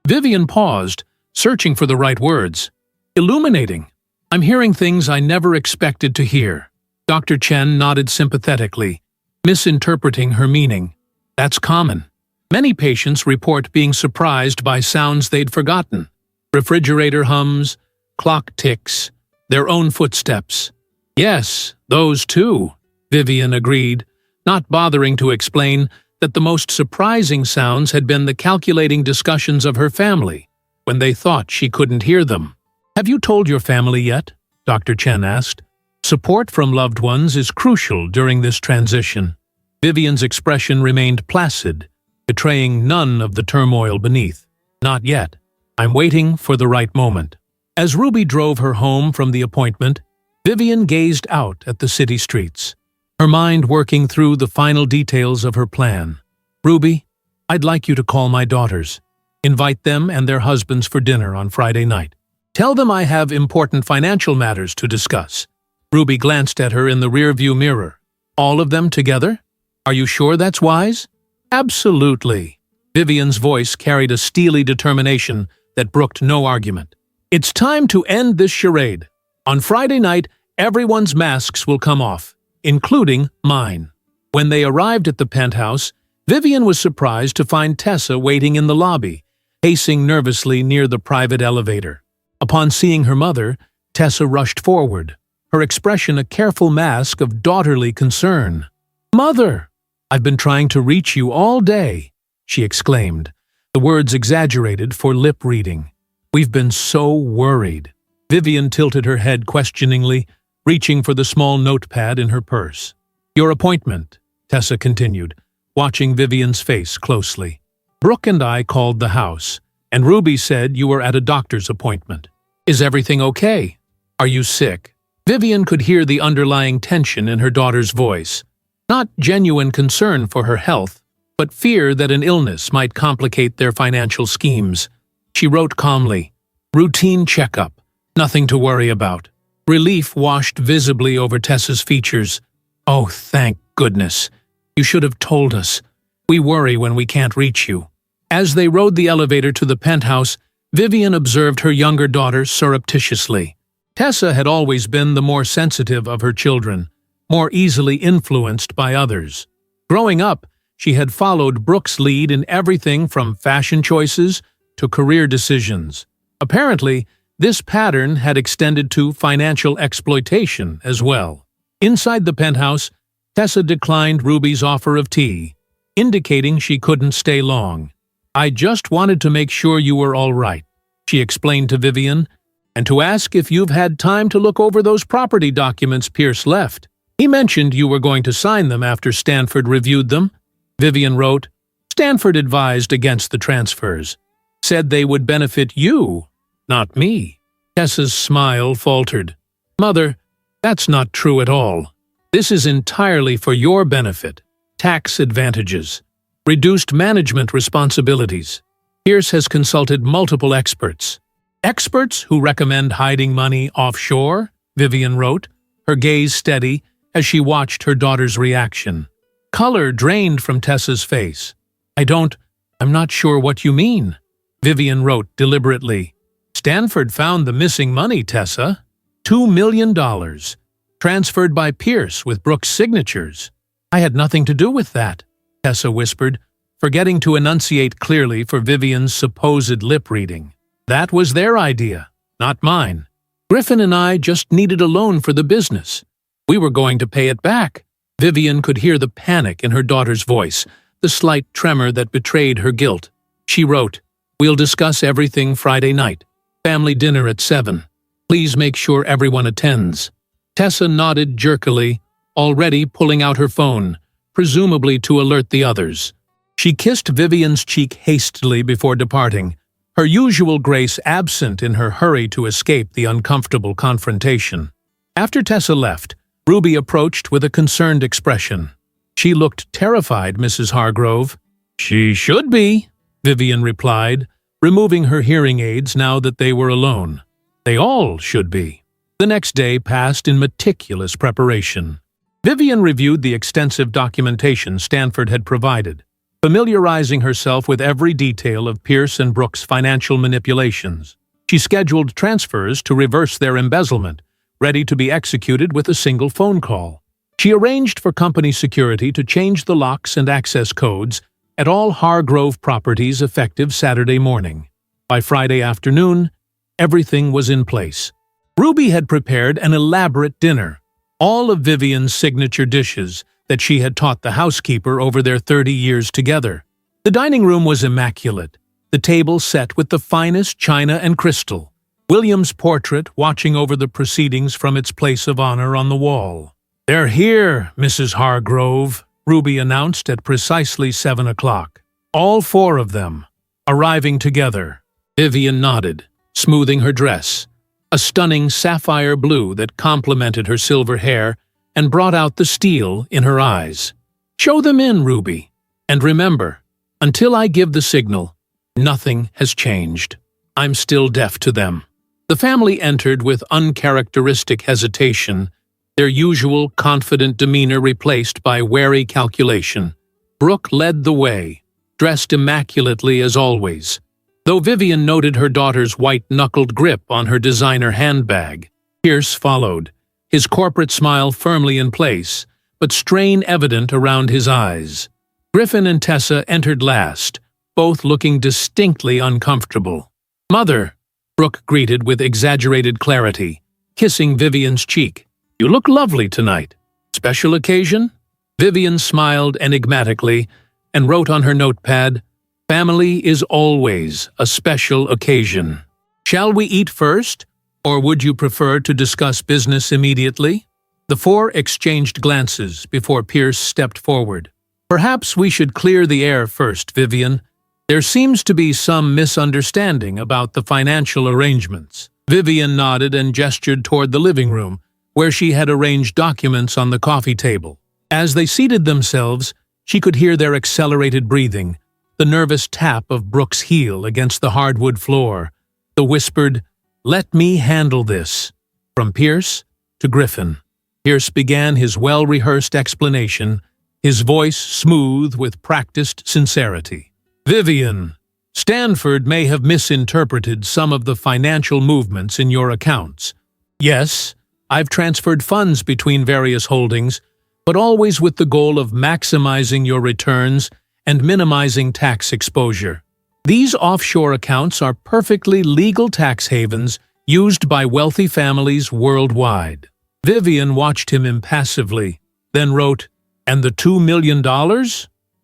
Vivian paused, searching for the right words. "Illuminating. I'm hearing things I never expected to hear." Dr. Chen nodded sympathetically, misinterpreting her meaning. "That's common. Many patients report being surprised by sounds they'd forgotten. Refrigerator hums, clock ticks, their own footsteps." "Yes, those too," Vivian agreed, not bothering to explain that the most surprising sounds had been the calculating discussions of her family when they thought she couldn't hear them. "Have you told your family yet?" Dr. Chen asked. "Support from loved ones is crucial during this transition." Vivian's expression remained placid, betraying none of the turmoil beneath. "Not yet. I'm waiting for the right moment." As Ruby drove her home from the appointment, Vivian gazed out at the city streets, her mind working through the final details of her plan. "Ruby, I'd like you to call my daughters. Invite them and their husbands for dinner on Friday night. Tell them I have important financial matters to discuss." Ruby glanced at her in the rearview mirror. "All of them together? Are you sure that's wise?" "Absolutely." Vivian's voice carried a steely determination that brooked no argument. "It's time to end this charade. On Friday night, everyone's masks will come off, including mine." When they arrived at the penthouse, Vivian was surprised to find Tessa waiting in the lobby, pacing nervously near the private elevator. Upon seeing her mother, Tessa rushed forward, her expression a careful mask of daughterly concern. "Mother! I've been trying to reach you all day," she exclaimed, the words exaggerated for lip reading. "We've been so worried." Vivian tilted her head questioningly, reaching for the small notepad in her purse. "Your appointment," Tessa continued, watching Vivian's face closely. "Brooke and I called the house, and Ruby said you were at a doctor's appointment. Is everything okay? Are you sick?" Vivian could hear the underlying tension in her daughter's voice. Not genuine concern for her health, but fear that an illness might complicate their financial schemes. She wrote calmly, "Routine checkup. Nothing to worry about." Relief washed visibly over Tessa's features. "Oh, thank goodness. You should have told us. We worry when we can't reach you." As they rode the elevator to the penthouse, Vivian observed her younger daughter surreptitiously. Tessa had always been the more sensitive of her children, more easily influenced by others. Growing up, she had followed Brooke's lead in everything from fashion choices to career decisions. Apparently, this pattern had extended to financial exploitation as well. Inside the penthouse, Tessa declined Ruby's offer of tea, indicating she couldn't stay long. "I just wanted to make sure you were all right," she explained to Vivian, "and to ask if you've had time to look over those property documents Pierce left. He mentioned you were going to sign them after Stanford reviewed them." Vivian wrote, "Stanford advised against the transfers. Said they would benefit you, not me." Tessa's smile faltered. "Mother, That's not true at all. This is entirely for your benefit. Tax advantages. Reduced management responsibilities. Pierce has consulted multiple experts. Experts who recommend hiding money offshore, Vivian wrote, her gaze steady as she watched her daughter's reaction. Color drained from Tessa's face. I'm not sure what you mean, Vivian wrote deliberately. Stanford found the missing money, Tessa. $2 million. Transferred by Pierce with Brooks' signatures. I had nothing to do with that, Tessa whispered, forgetting to enunciate clearly for Vivian's supposed lip-reading. That was their idea, not mine. Griffin and I just needed a loan for the business. We were going to pay it back. Vivian could hear the panic in her daughter's voice, the slight tremor that betrayed her guilt. She wrote, "We'll discuss everything Friday night. Family dinner at 7. Please make sure everyone attends." Tessa nodded jerkily, already pulling out her phone, presumably to alert the others. She kissed Vivian's cheek hastily before departing, her usual grace absent in her hurry to escape the uncomfortable confrontation. After Tessa left, Ruby approached with a concerned expression. She looked terrified, Mrs. Hargrove. "She should be," Vivian replied, removing her hearing aids now that they were alone. "They all should be." The next day passed in meticulous preparation. Vivian reviewed the extensive documentation Stanford had provided, familiarizing herself with every detail of Pierce and Brooks' financial manipulations. She scheduled transfers to reverse their embezzlement, ready to be executed with a single phone call. She arranged for company security to change the locks and access codes at all Hargrove properties effective Saturday morning. By Friday afternoon, everything was in place. Ruby had prepared an elaborate dinner, all of Vivian's signature dishes that she had taught the housekeeper over their 30 years together. The dining room was immaculate, the table set with the finest china and crystal, William's portrait watching over the proceedings from its place of honor on the wall. "They're here, Mrs. Hargrove," Ruby announced at precisely 7 o'clock. "All 4 of them, arriving together." Vivian nodded, smoothing her dress, a stunning sapphire blue that complemented her silver hair and brought out the steel in her eyes. "Show them in, Ruby. And remember, until I give the signal, nothing has changed. I'm still deaf to them." The family entered with uncharacteristic hesitation, their usual confident demeanor replaced by wary calculation. Brooke led the way, dressed immaculately as always, though Vivian noted her daughter's white-knuckled grip on her designer handbag. Pierce followed, his corporate smile firmly in place, but strain evident around his eyes. Griffin and Tessa entered last, both looking distinctly uncomfortable. "Mother," Brooke greeted with exaggerated clarity, kissing Vivian's cheek. "You look lovely tonight. Special occasion?" Vivian smiled enigmatically and wrote on her notepad, "Family is always a special occasion. Shall we eat first, or would you prefer to discuss business immediately?" The 4 exchanged glances before Pierce stepped forward. "Perhaps we should clear the air first, Vivian. There seems to be some misunderstanding about the financial arrangements." Vivian nodded and gestured toward the living room, where she had arranged documents on the coffee table. As they seated themselves, she could hear their accelerated breathing, the nervous tap of Brooks' heel against the hardwood floor, the whispered, "Let me handle this," from Pierce to Griffin. Pierce began his well-rehearsed explanation, his voice smooth with practiced sincerity. "Vivian, Stanford may have misinterpreted some of the financial movements in your accounts. Yes, I've transferred funds between various holdings, but always with the goal of maximizing your returns and minimizing tax exposure. These offshore accounts are perfectly legal tax havens used by wealthy families worldwide." Vivian watched him impassively, then wrote, "And the $2 million?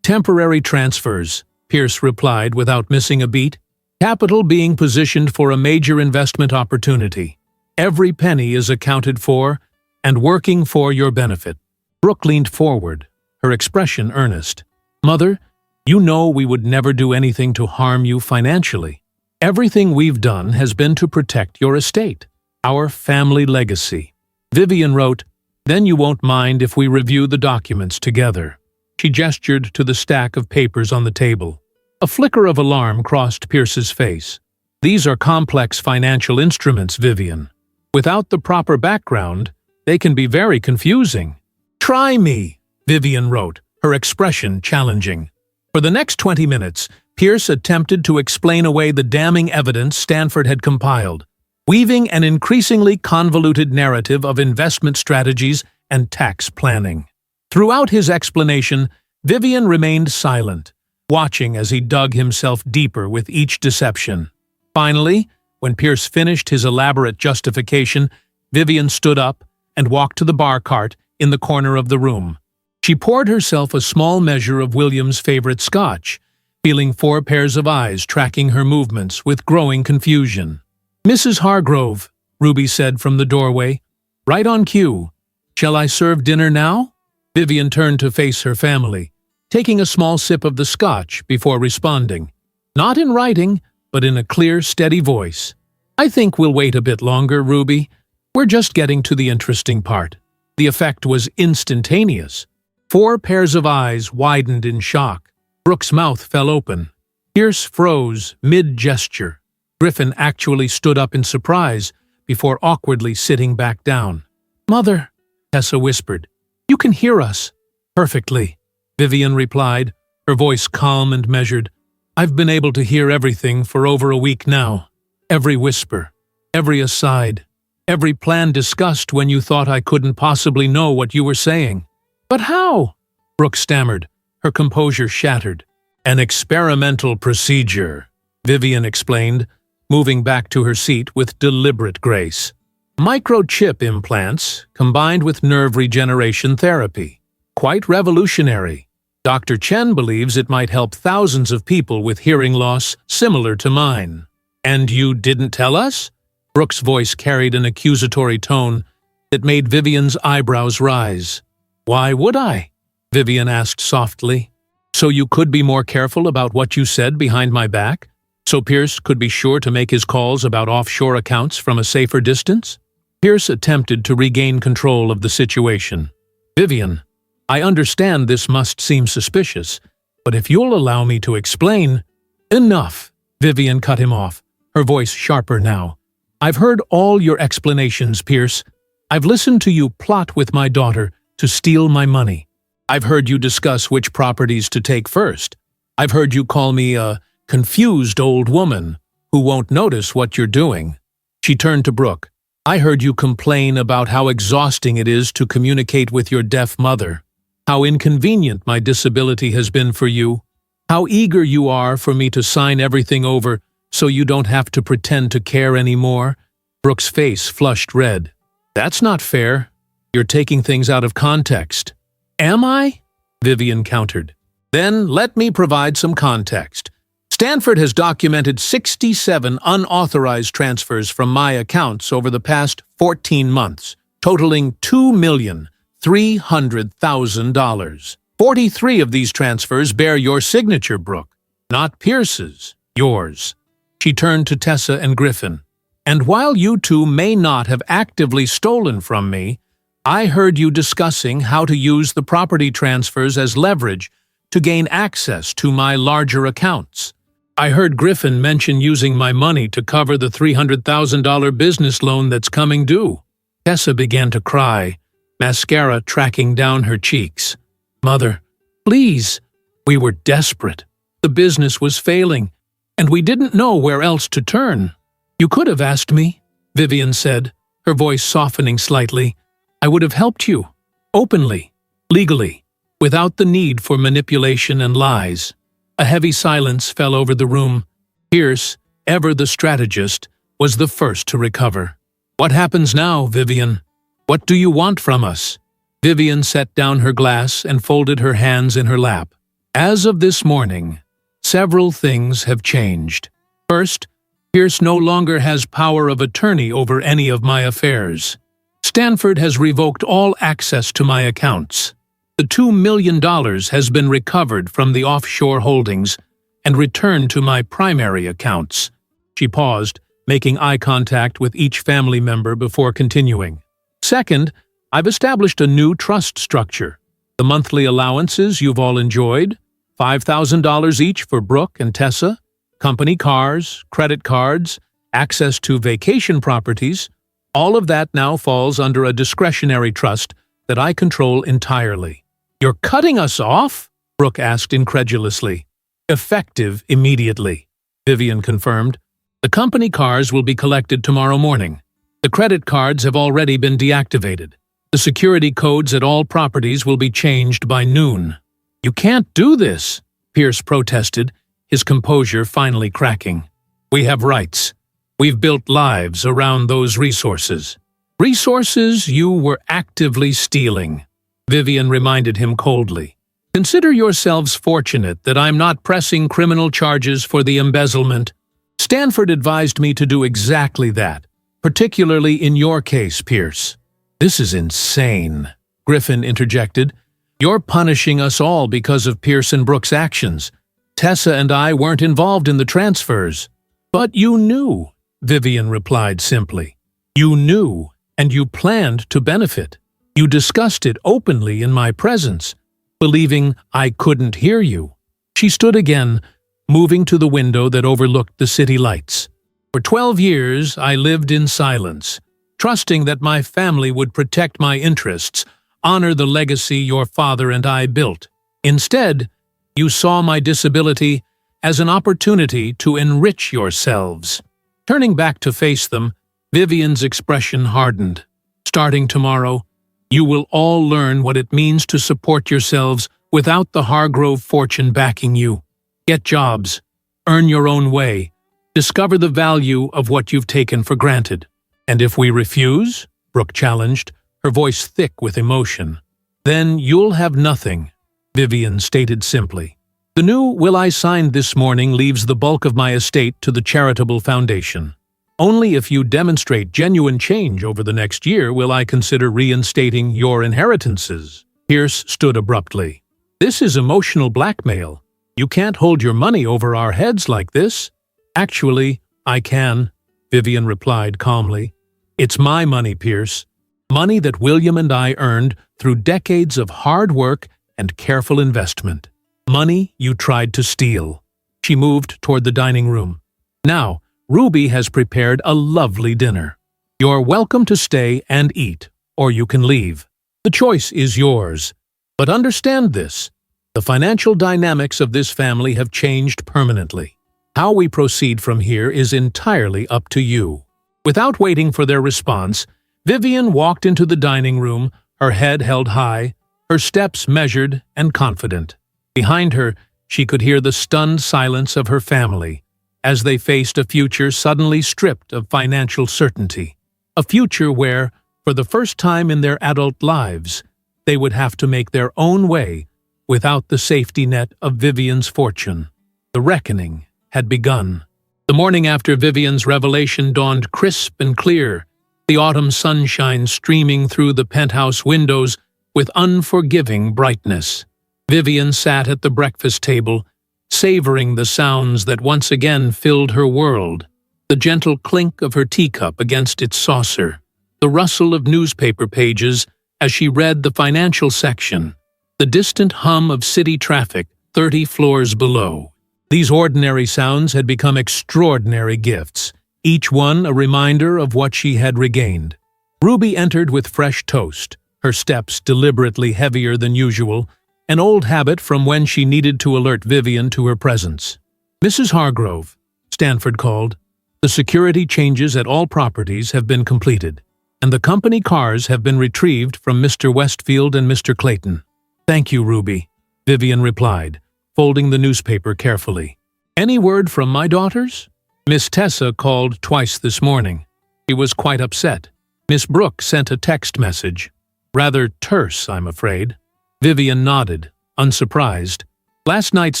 Temporary transfers," Pierce replied without missing a beat. "Capital being positioned for a major investment opportunity. Every penny is accounted for and working for your benefit." Brooke leaned forward, her expression earnest. "Mother, you know we would never do anything to harm you financially. Everything we've done has been to protect your estate, our family legacy." Vivian wrote, "Then you won't mind if we review the documents together." She gestured to the stack of papers on the table. A flicker of alarm crossed Pierce's face. "These are complex financial instruments, Vivian. Without the proper background, they can be very confusing." "Try me," Vivian wrote, her expression challenging. For the next 20 minutes, Pierce attempted to explain away the damning evidence Stanford had compiled, weaving an increasingly convoluted narrative of investment strategies and tax planning. Throughout his explanation, Vivian remained silent, watching as he dug himself deeper with each deception. Finally, when Pierce finished his elaborate justification, Vivian stood up and walked to the bar cart in the corner of the room. She poured herself a small measure of William's favorite scotch, feeling 4 pairs of eyes tracking her movements with growing confusion. "Mrs. Hargrove," Ruby said from the doorway, "right on cue. Shall I serve dinner now?" Vivian turned to face her family, taking a small sip of the scotch before responding. Not in writing, but in a clear, steady voice. "I think we'll wait a bit longer, Ruby. We're just getting to the interesting part." The effect was instantaneous. 4 pairs of eyes widened in shock. Brooke's mouth fell open. Pierce froze mid-gesture. Griffin actually stood up in surprise before awkwardly sitting back down. "Mother," Tessa whispered, "you can hear us." "Perfectly," Vivian replied, her voice calm and measured. "I've been able to hear everything for over a week now. Every whisper, every aside, every plan discussed when you thought I couldn't possibly know what you were saying." "But how?" Brooke stammered, her composure shattered. "An experimental procedure," Vivian explained, moving back to her seat with deliberate grace. "Microchip implants combined with nerve regeneration therapy. Quite revolutionary. Dr. Chen believes it might help thousands of people with hearing loss similar to mine." "And you didn't tell us?" Brooke's voice carried an accusatory tone that made Vivian's eyebrows rise. "Why would I?" Vivian asked softly. "So you could be more careful about what you said behind my back? So Pierce could be sure to make his calls about offshore accounts from a safer distance?" Pierce attempted to regain control of the situation. "Vivian, I understand this must seem suspicious, but if you'll allow me to explain—" "Enough!" Vivian cut him off, her voice sharper now. "I've heard all your explanations, Pierce. I've listened to you plot with my daughter to steal my money. I've heard you discuss which properties to take first. I've heard you call me a confused old woman who won't notice what you're doing." She turned to Brooke. "I heard you complain about how exhausting it is to communicate with your deaf mother, how inconvenient my disability has been for you, how eager you are for me to sign everything over so you don't have to pretend to care anymore." Brooke's face flushed red. "That's not fair. You're taking things out of context." "Am I?" Vivian countered. "Then let me provide some context. Stanford has documented 67 unauthorized transfers from my accounts over the past 14 months, totaling $2,300,000. 43 of these transfers bear your signature, Brooke, not Pierce's, yours." She turned to Tessa and Griffin. "And while you two may not have actively stolen from me, I heard you discussing how to use the property transfers as leverage to gain access to my larger accounts. I heard Griffin mention using my money to cover the $300,000 business loan that's coming due." Tessa began to cry, mascara tracking down her cheeks. "Mother, please. We were desperate. The business was failing, and we didn't know where else to turn." "You could have asked me," Vivian said, her voice softening slightly. "I would have helped you, openly, legally, without the need for manipulation and lies." A heavy silence fell over the room. Pierce, ever the strategist, was the first to recover. "What happens now, Vivian? What do you want from us?" Vivian set down her glass and folded her hands in her lap. "As of this morning, several things have changed. First, Pierce no longer has power of attorney over any of my affairs. Stanford has revoked all access to my accounts. The $2 million has been recovered from the offshore holdings and returned to my primary accounts." She paused, making eye contact with each family member before continuing. Second, I've established a new trust structure. The monthly allowances you've all enjoyed, $5,000 each for Brooke and Tessa, company cars, credit cards, access to vacation properties, all of that now falls under a discretionary trust that I control entirely. You're cutting us off? Brooke asked incredulously. Effective immediately, Vivian confirmed. The company cars will be collected tomorrow morning. The credit cards have already been deactivated. The security codes at all properties will be changed by noon. You can't do this, Pierce protested, his composure finally cracking. We have rights. We've built lives around those resources. Resources you were actively stealing, Vivian reminded him coldly. Consider yourselves fortunate that I'm not pressing criminal charges for the embezzlement. Stanford advised me to do exactly that, particularly in your case, Pierce. This is insane, Griffin interjected. You're punishing us all because of Pierce and Brooke's actions. Tessa and I weren't involved in the transfers. But you knew, Vivian replied simply. You knew, and you planned to benefit. You discussed it openly in my presence, believing I couldn't hear you. She stood again, moving to the window that overlooked the city lights. For 12 years, I lived in silence, trusting that my family would protect my interests, honor the legacy your father and I built. Instead, you saw my disability as an opportunity to enrich yourselves. Turning back to face them, Vivian's expression hardened. Starting tomorrow, you will all learn what it means to support yourselves without the Hargrove fortune backing you. Get jobs, earn your own way, discover the value of what you've taken for granted. And if we refuse, Brooke challenged, her voice thick with emotion, then you'll have nothing, Vivian stated simply. The new will I signed this morning leaves the bulk of my estate to the charitable foundation. Only if you demonstrate genuine change over the next year will I consider reinstating your inheritances. Pierce stood abruptly. This is emotional blackmail. You can't hold your money over our heads like this. Actually, I can, Vivian replied calmly. It's my money, Pierce. Money that William and I earned through decades of hard work and careful investment. Money you tried to steal. She moved toward the dining room. Now, Ruby has prepared a lovely dinner. You're welcome to stay and eat, or you can leave. The choice is yours. But understand this. The financial dynamics of this family have changed permanently. How we proceed from here is entirely up to you. Without waiting for their response, Vivian walked into the dining room, her head held high, her steps measured and confident. Behind her, she could hear the stunned silence of her family as they faced a future suddenly stripped of financial certainty. A future where, for the first time in their adult lives, they would have to make their own way without the safety net of Vivian's fortune. The reckoning had begun. The morning after Vivian's revelation dawned crisp and clear, the autumn sunshine streaming through the penthouse windows with unforgiving brightness. Vivian sat at the breakfast table, savoring the sounds that once again filled her world, the gentle clink of her teacup against its saucer, the rustle of newspaper pages as she read the financial section, the distant hum of city traffic 30 floors below. These ordinary sounds had become extraordinary gifts, each one a reminder of what she had regained. Ruby entered with fresh toast, her steps deliberately heavier than usual, an old habit from when she needed to alert Vivian to her presence. Mrs. Hargrove, Stanford called. The security changes at all properties have been completed, and the company cars have been retrieved from Mr. Westfield and Mr. Clayton. Thank you, Ruby, Vivian replied, folding the newspaper carefully. Any word from my daughters? Miss Tessa called twice this morning. She was quite upset. Miss Brooke sent a text message. Rather terse, I'm afraid. Vivian nodded, unsurprised. Last night's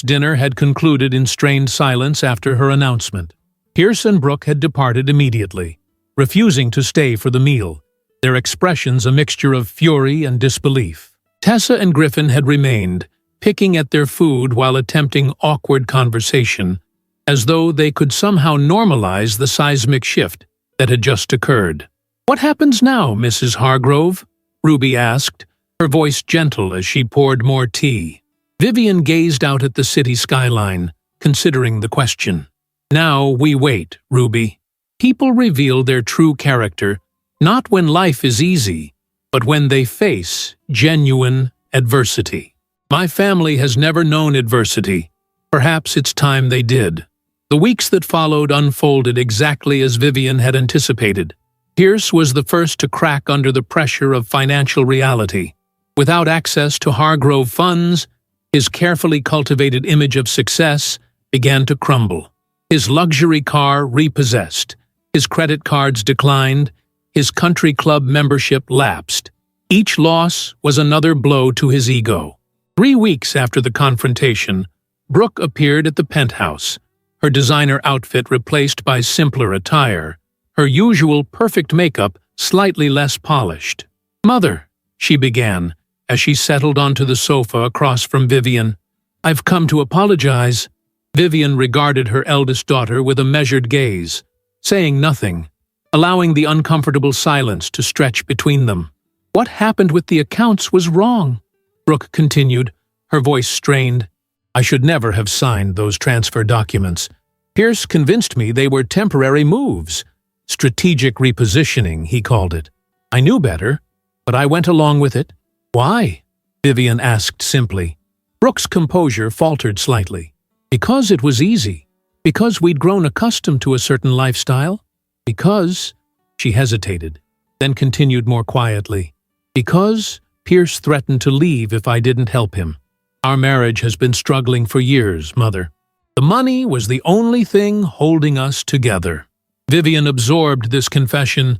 dinner had concluded in strained silence after her announcement. Pierce and Brooke had departed immediately, refusing to stay for the meal, their expressions a mixture of fury and disbelief. Tessa and Griffin had remained, picking at their food while attempting awkward conversation, as though they could somehow normalize the seismic shift that had just occurred. "What happens now, Mrs. Hargrove?" Ruby asked, her voice gentle as she poured more tea. Vivian gazed out at the city skyline, considering the question. "Now we wait, Ruby. People reveal their true character not when life is easy, but when they face genuine adversity. My family has never known adversity. Perhaps it's time they did." The weeks that followed unfolded exactly as Vivian had anticipated. Pierce was the first to crack under the pressure of financial reality. Without access to Hargrove funds, his carefully cultivated image of success began to crumble. His luxury car repossessed, his credit cards declined, his country club membership lapsed. Each loss was another blow to his ego. 3 weeks after the confrontation, Brooke appeared at the penthouse, her designer outfit replaced by simpler attire, her usual perfect makeup slightly less polished. "Mother," she began, as she settled onto the sofa across from Vivian, "I've come to apologize." Vivian regarded her eldest daughter with a measured gaze, saying nothing, allowing the uncomfortable silence to stretch between them. "What happened with the accounts was wrong," Brooke continued, her voice strained. "I should never have signed those transfer documents. Pierce convinced me they were temporary moves. Strategic repositioning, he called it. I knew better, but I went along with it." "Why?" Vivian asked simply. Brooke's composure faltered slightly. "Because it was easy. Because we'd grown accustomed to a certain lifestyle. Because—" she hesitated, then continued more quietly. "Because Pierce threatened to leave if I didn't help him. Our marriage has been struggling for years, Mother. The money was the only thing holding us together." Vivian absorbed this confession,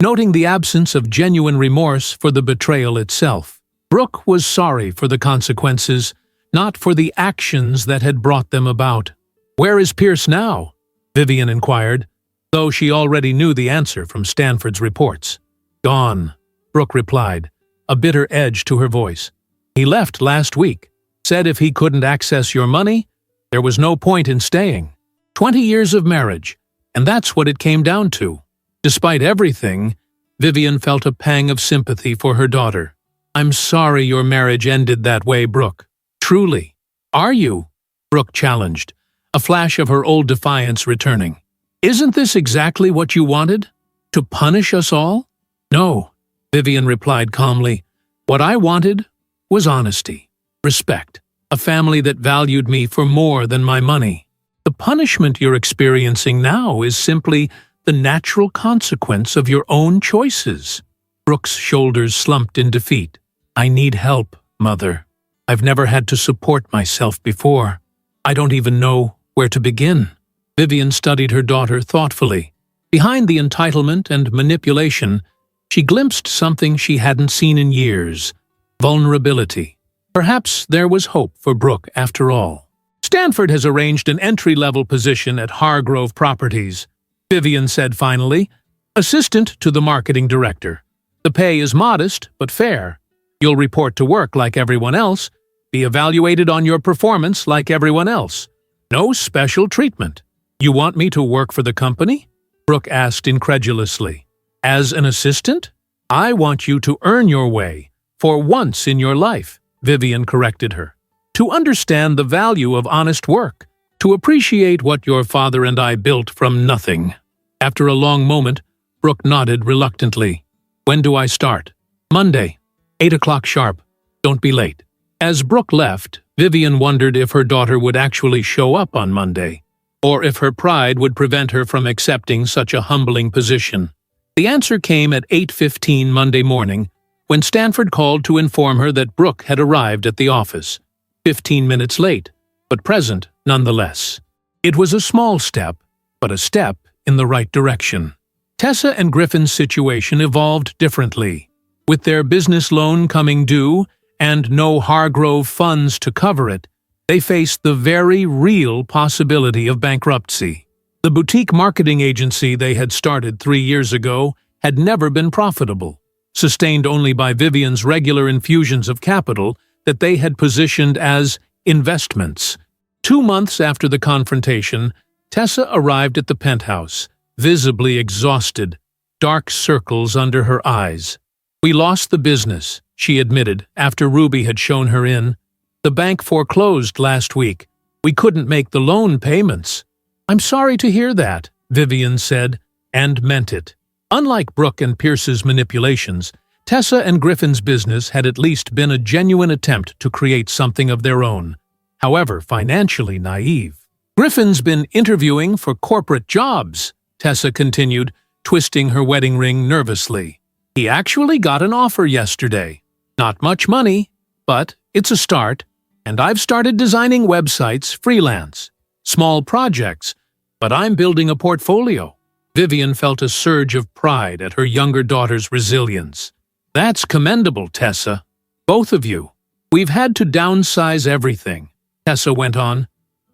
noting the absence of genuine remorse for the betrayal itself. Brooke was sorry for the consequences, not for the actions that had brought them about. "Where is Pierce now?" Vivian inquired, though she already knew the answer from Stanford's reports. "Gone," Brooke replied, a bitter edge to her voice. "He left last week, said if he couldn't access your money, there was no point in staying. 20 years of marriage, and that's what it came down to." Despite everything, Vivian felt a pang of sympathy for her daughter. "I'm sorry your marriage ended that way, Brooke. Truly." "Are you?" Brooke challenged, a flash of her old defiance returning. "Isn't this exactly what you wanted? To punish us all?" "No," Vivian replied calmly. "What I wanted was honesty, respect, a family that valued me for more than my money. The punishment you're experiencing now is simply the natural consequence of your own choices." Brooke's shoulders slumped in defeat. "I need help, Mother. I've never had to support myself before. I don't even know where to begin." Vivian studied her daughter thoughtfully. Behind the entitlement and manipulation, she glimpsed something she hadn't seen in years: vulnerability. Perhaps there was hope for Brooke after all. "Stanford has arranged an entry-level position at Hargrove Properties," Vivian said finally, "assistant to the marketing director. The pay is modest but fair. You'll report to work like everyone else, be evaluated on your performance like everyone else. No special treatment." "You want me to work for the company?" Brooke asked incredulously. "As an assistant? I want you to earn your way, for once in your life," Vivian corrected her. "To understand the value of honest work, to appreciate what your father and I built from nothing." After a long moment, Brooke nodded reluctantly. "When do I start?" "Monday, 8 o'clock sharp. Don't be late." As Brooke left, Vivian wondered if her daughter would actually show up on Monday, or if her pride would prevent her from accepting such a humbling position. The answer came at 8:15 Monday morning, when Stanford called to inform her that Brooke had arrived at the office. 15 minutes late, but present nonetheless. It was a small step, but a step in the right direction. Tessa and Griffin's situation evolved differently. With their business loan coming due and no Hargrove funds to cover it, they faced the very real possibility of bankruptcy. The boutique marketing agency they had started 3 years ago had never been profitable, sustained only by Vivian's regular infusions of capital that they had positioned as investments. 2 months after the confrontation, Tessa arrived at the penthouse, visibly exhausted. dark circles under her eyes. "We lost the business," she admitted, after Ruby had shown her in. "The bank foreclosed last week. We couldn't make the loan payments." "I'm sorry to hear that," Vivian said, and meant it. Unlike Brooke and Pierce's manipulations, Tessa and Griffin's business had at least been a genuine attempt to create something of their own, however financially naive. "Griffin's been interviewing for corporate jobs," Tessa continued, twisting her wedding ring nervously. "He actually got an offer yesterday. Not much money, but it's a start, and I've started designing websites freelance. Small projects, but I'm building a portfolio." Vivian felt a surge of pride at her younger daughter's resilience. "That's commendable, Tessa. Both of you. We've had to downsize everything," Tessa went on.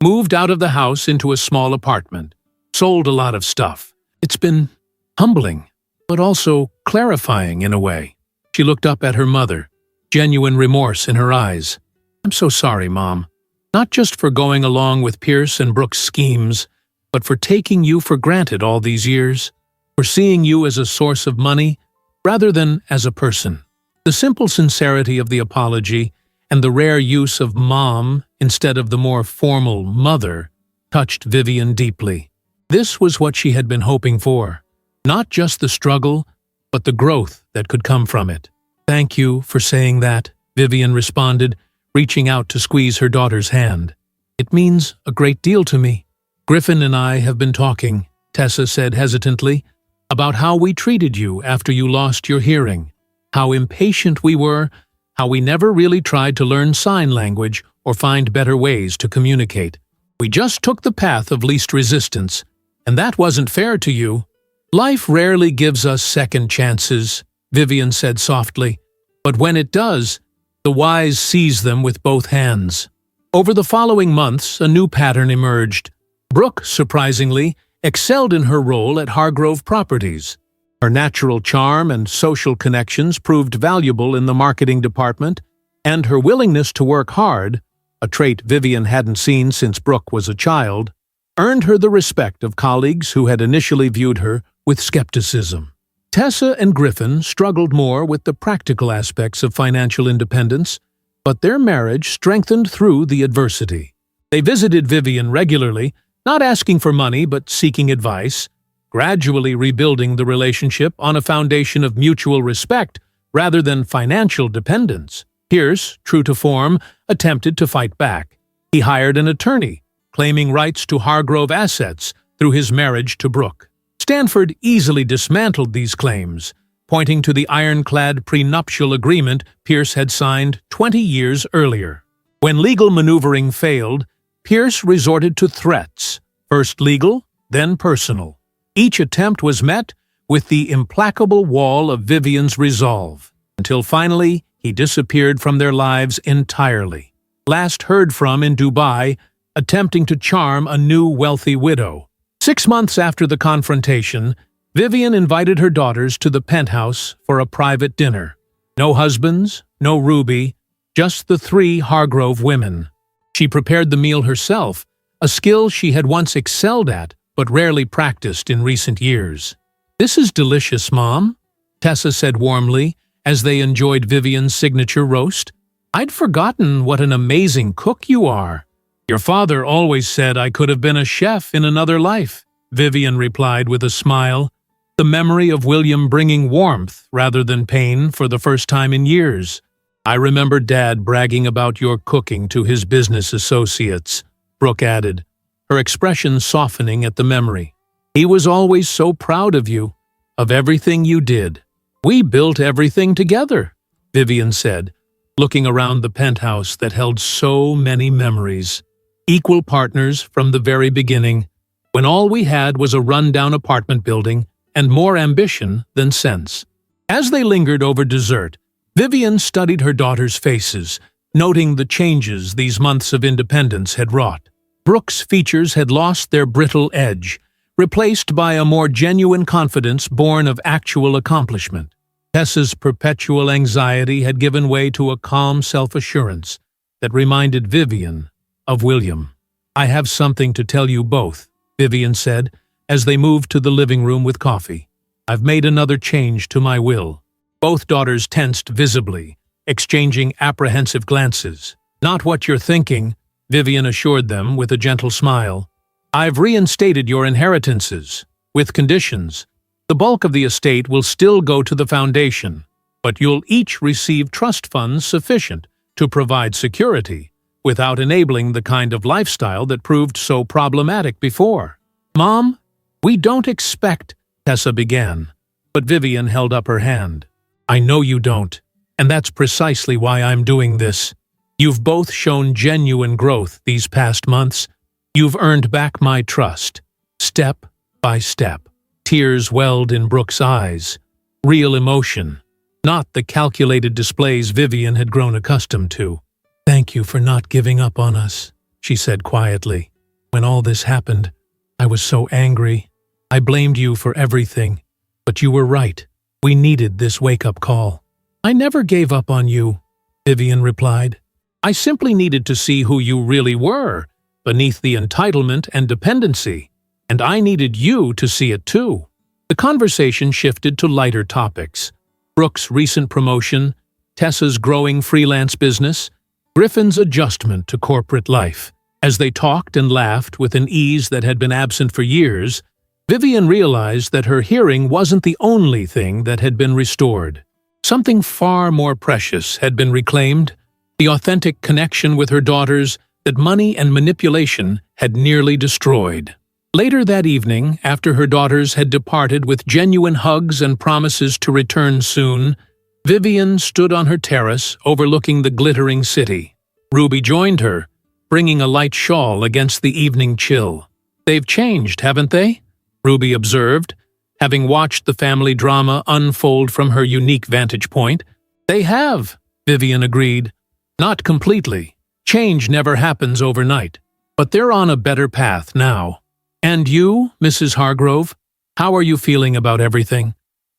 "Moved out of the house into a small apartment. Sold a lot of stuff. It's been humbling, but also clarifying in a way." She looked up at her mother, genuine remorse in her eyes. "I'm so sorry, Mom. Not just for going along with Pierce and Brooke's schemes, but for taking you for granted all these years, for seeing you as a source of money rather than as a person." The simple sincerity of the apology and the rare use of Mom instead of the more formal Mother touched Vivian deeply. This was what she had been hoping for. Not just the struggle, but the growth that could come from it. "Thank you for saying that," Vivian responded, reaching out to squeeze her daughter's hand. "It means a great deal to me." "Griffin and I have been talking," Tessa said hesitantly, "about how we treated you after you lost your hearing, how impatient we were, how we never really tried to learn sign language or find better ways to communicate. We just took the path of least resistance, and that wasn't fair to you." "Life rarely gives us second chances," Vivian said softly, "but when it does, the wise seize them with both hands." Over the following months, a new pattern emerged. Brooke, surprisingly, excelled in her role at Hargrove Properties. Her natural charm and social connections proved valuable in the marketing department, and her willingness to work hard, a trait Vivian hadn't seen since Brooke was a child, earned her the respect of colleagues who had initially viewed her with skepticism. Tessa and Griffin struggled more with the practical aspects of financial independence, but their marriage strengthened through the adversity. They visited Vivian regularly, not asking for money but seeking advice, gradually rebuilding the relationship on a foundation of mutual respect rather than financial dependence. Pierce, true to form, attempted to fight back. He hired an attorney, claiming rights to Hargrove assets through his marriage to Brooke. Stanford easily dismantled these claims, pointing to the ironclad prenuptial agreement Pierce had signed 20 years earlier. When legal maneuvering failed, Pierce resorted to threats, first legal, then personal. Each attempt was met with the implacable wall of Vivian's resolve, until finally he disappeared from their lives entirely. Last heard from in Dubai, attempting to charm a new wealthy widow. 6 months after the confrontation, Vivian invited her daughters to the penthouse for a private dinner. No husbands, no Ruby, just the 3 Hargrove women. She prepared the meal herself, a skill she had once excelled at but rarely practiced in recent years. "This is delicious, Mom," Tessa said warmly as they enjoyed Vivian's signature roast. "I'd forgotten what an amazing cook you are." "Your father always said I could have been a chef in another life," Vivian replied with a smile, the memory of William bringing warmth rather than pain for the first time in years. "I remember Dad bragging about your cooking to his business associates," Brooke added, her expression softening at the memory. "He was always so proud of you, of everything you did." "We built everything together," Vivian said, looking around the penthouse that held so many memories. Equal partners from the very beginning, when all we had was a run-down apartment building and more ambition than sense. As they lingered over dessert, Vivian studied her daughters' faces, noting the changes these months of independence had wrought. Brooke's features had lost their brittle edge, replaced by a more genuine confidence born of actual accomplishment. Tessa's perpetual anxiety had given way to a calm self-assurance that reminded Vivian of William. "I have something to tell you both," Vivian said, as they moved to the living room with coffee. I've made another change to my will." Both daughters tensed visibly, exchanging apprehensive glances. "Not what you're thinking," Vivian assured them with a gentle smile. "I've reinstated your inheritances, with conditions. The bulk of the estate will still go to the foundation, but you'll each receive trust funds sufficient to provide security, without enabling the kind of lifestyle that proved so problematic before." "Mom, we don't expect," Tessa began, but Vivian held up her hand. "I know you don't, and that's precisely why I'm doing this. You've both shown genuine growth these past months. You've earned back my trust, step by step." Tears welled in Brooke's eyes. Real emotion, not the calculated displays Vivian had grown accustomed to. "Thank you for not giving up on us," she said quietly. "When all this happened, I was so angry. I blamed you for everything, but you were right. We needed this wake-up call." "I never gave up on you," Vivian replied. "I simply needed to see who you really were, beneath the entitlement and dependency, and I needed you to see it too." The conversation shifted to lighter topics. Brooke's recent promotion, Tessa's growing freelance business, Griffin's adjustment to corporate life. As they talked and laughed with an ease that had been absent for years, Vivian realized that her hearing wasn't the only thing that had been restored. Something far more precious had been reclaimed, the authentic connection with her daughters that money and manipulation had nearly destroyed. Later that evening, after her daughters had departed with genuine hugs and promises to return soon, Vivian stood on her terrace overlooking the glittering city. Ruby joined her, bringing a light shawl against the evening chill. "They've changed, haven't they?" Ruby observed, having watched the family drama unfold from her unique vantage point. "They have," Vivian agreed. "Not completely. Change never happens overnight. But they're on a better path now. And you, Mrs. Hargrove, how are you feeling about everything?"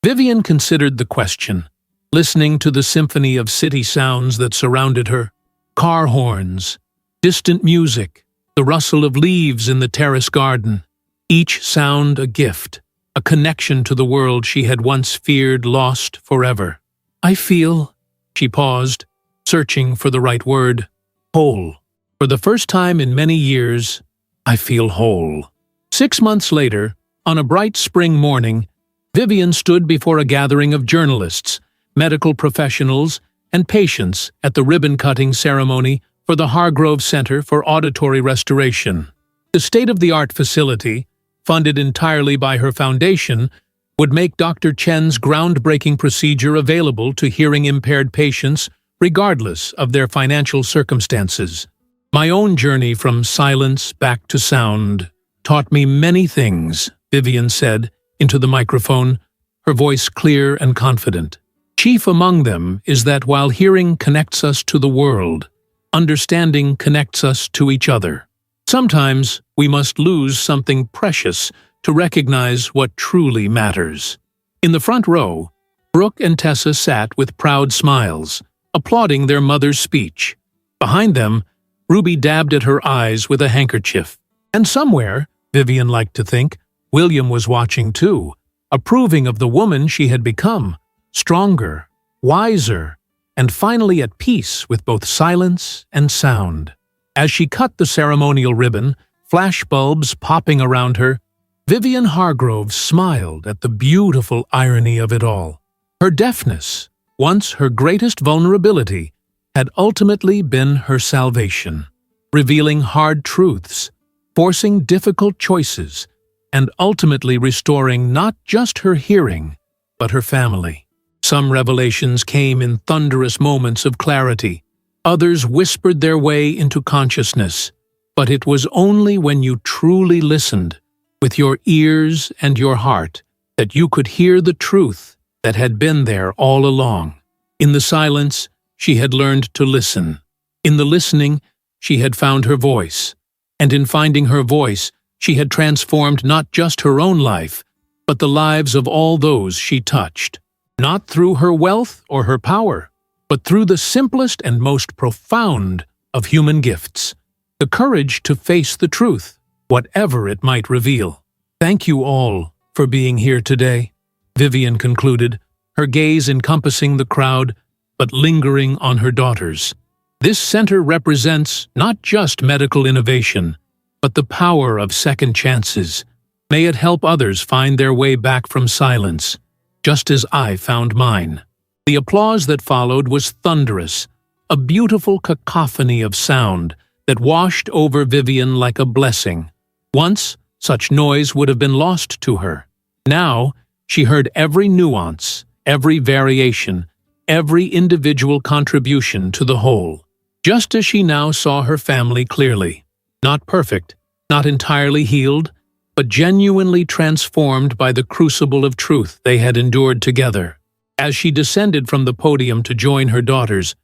Vivian considered the question, listening to the symphony of city sounds that surrounded her. Car horns, distant music, the rustle of leaves in the terrace garden. Each sound a gift, a connection to the world she had once feared lost forever. "I feel," she paused, searching for the right word, "whole. For the first time in many years, I feel whole." 6 months later, on a bright spring morning, Vivian stood before a gathering of journalists, medical professionals, and patients at the ribbon-cutting ceremony for the Hargrove Center for Auditory Restoration. The state-of-the-art facility, funded entirely by her foundation, would make Dr. Chen's groundbreaking procedure available to hearing-impaired patients regardless of their financial circumstances. "My own journey from silence back to sound taught me many things," Vivian said into the microphone, her voice clear and confident. "Chief among them is that while hearing connects us to the world, understanding connects us to each other. Sometimes we must lose something precious to recognize what truly matters." In the front row, Brooke and Tessa sat with proud smiles, applauding their mother's speech. Behind them, Ruby dabbed at her eyes with a handkerchief. And somewhere, Vivian liked to think, William was watching too, approving of the woman she had become, stronger, wiser, and finally at peace with both silence and sound. As she cut the ceremonial ribbon, flashbulbs popping around her, Vivian Hargrove smiled at the beautiful irony of it all. Her deafness, once her greatest vulnerability, had ultimately been her salvation, revealing hard truths, forcing difficult choices, and ultimately restoring not just her hearing, but her family. Some revelations came in thunderous moments of clarity. Others whispered their way into consciousness. But it was only when you truly listened, with your ears and your heart, that you could hear the truth that had been there all along. In the silence, she had learned to listen. In the listening, she had found her voice. And in finding her voice, she had transformed not just her own life, but the lives of all those she touched. Not through her wealth or her power, but through the simplest and most profound of human gifts, the courage to face the truth, whatever it might reveal. Thank you all for being here today. Vivian concluded, her gaze encompassing the crowd, but lingering on her daughters. This center represents not just medical innovation, but the power of second chances. May it help others find their way back from silence, just as I found mine. The applause that followed was thunderous, a beautiful cacophony of sound that washed over Vivian like a blessing. Once, such noise would have been lost to her. Now, she heard every nuance, every variation, every individual contribution to the whole. Just as she now saw her family clearly. Not perfect, not entirely healed, but genuinely transformed by the crucible of truth they had endured together. As she descended from the podium to join her daughters,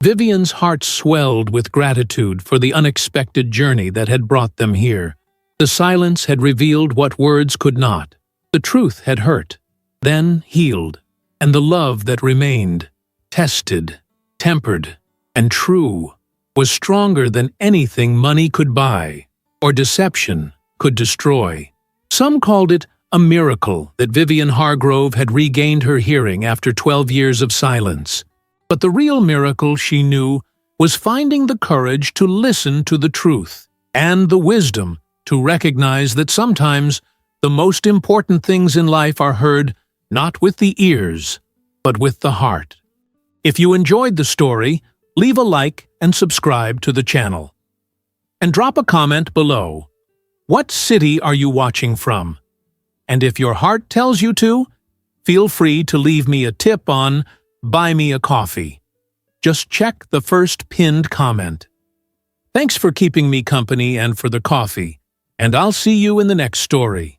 Vivian's heart swelled with gratitude for the unexpected journey that had brought them here. The silence had revealed what words could not. The truth had hurt, then healed, and the love that remained, tested, tempered, and true, was stronger than anything money could buy or deception could destroy. Some called it a miracle that Vivian Hargrove had regained her hearing after 12 years of silence. But the real miracle, she knew, was finding the courage to listen to the truth and the wisdom to recognize that sometimes the most important things in life are heard not with the ears, but with the heart. If you enjoyed the story, leave a like and subscribe to the channel. And drop a comment below. What city are you watching from? And if your heart tells you to, feel free to leave me a tip on Buy Me a Coffee. Just check the first pinned comment. Thanks for keeping me company and for the coffee, and I'll see you in the next story.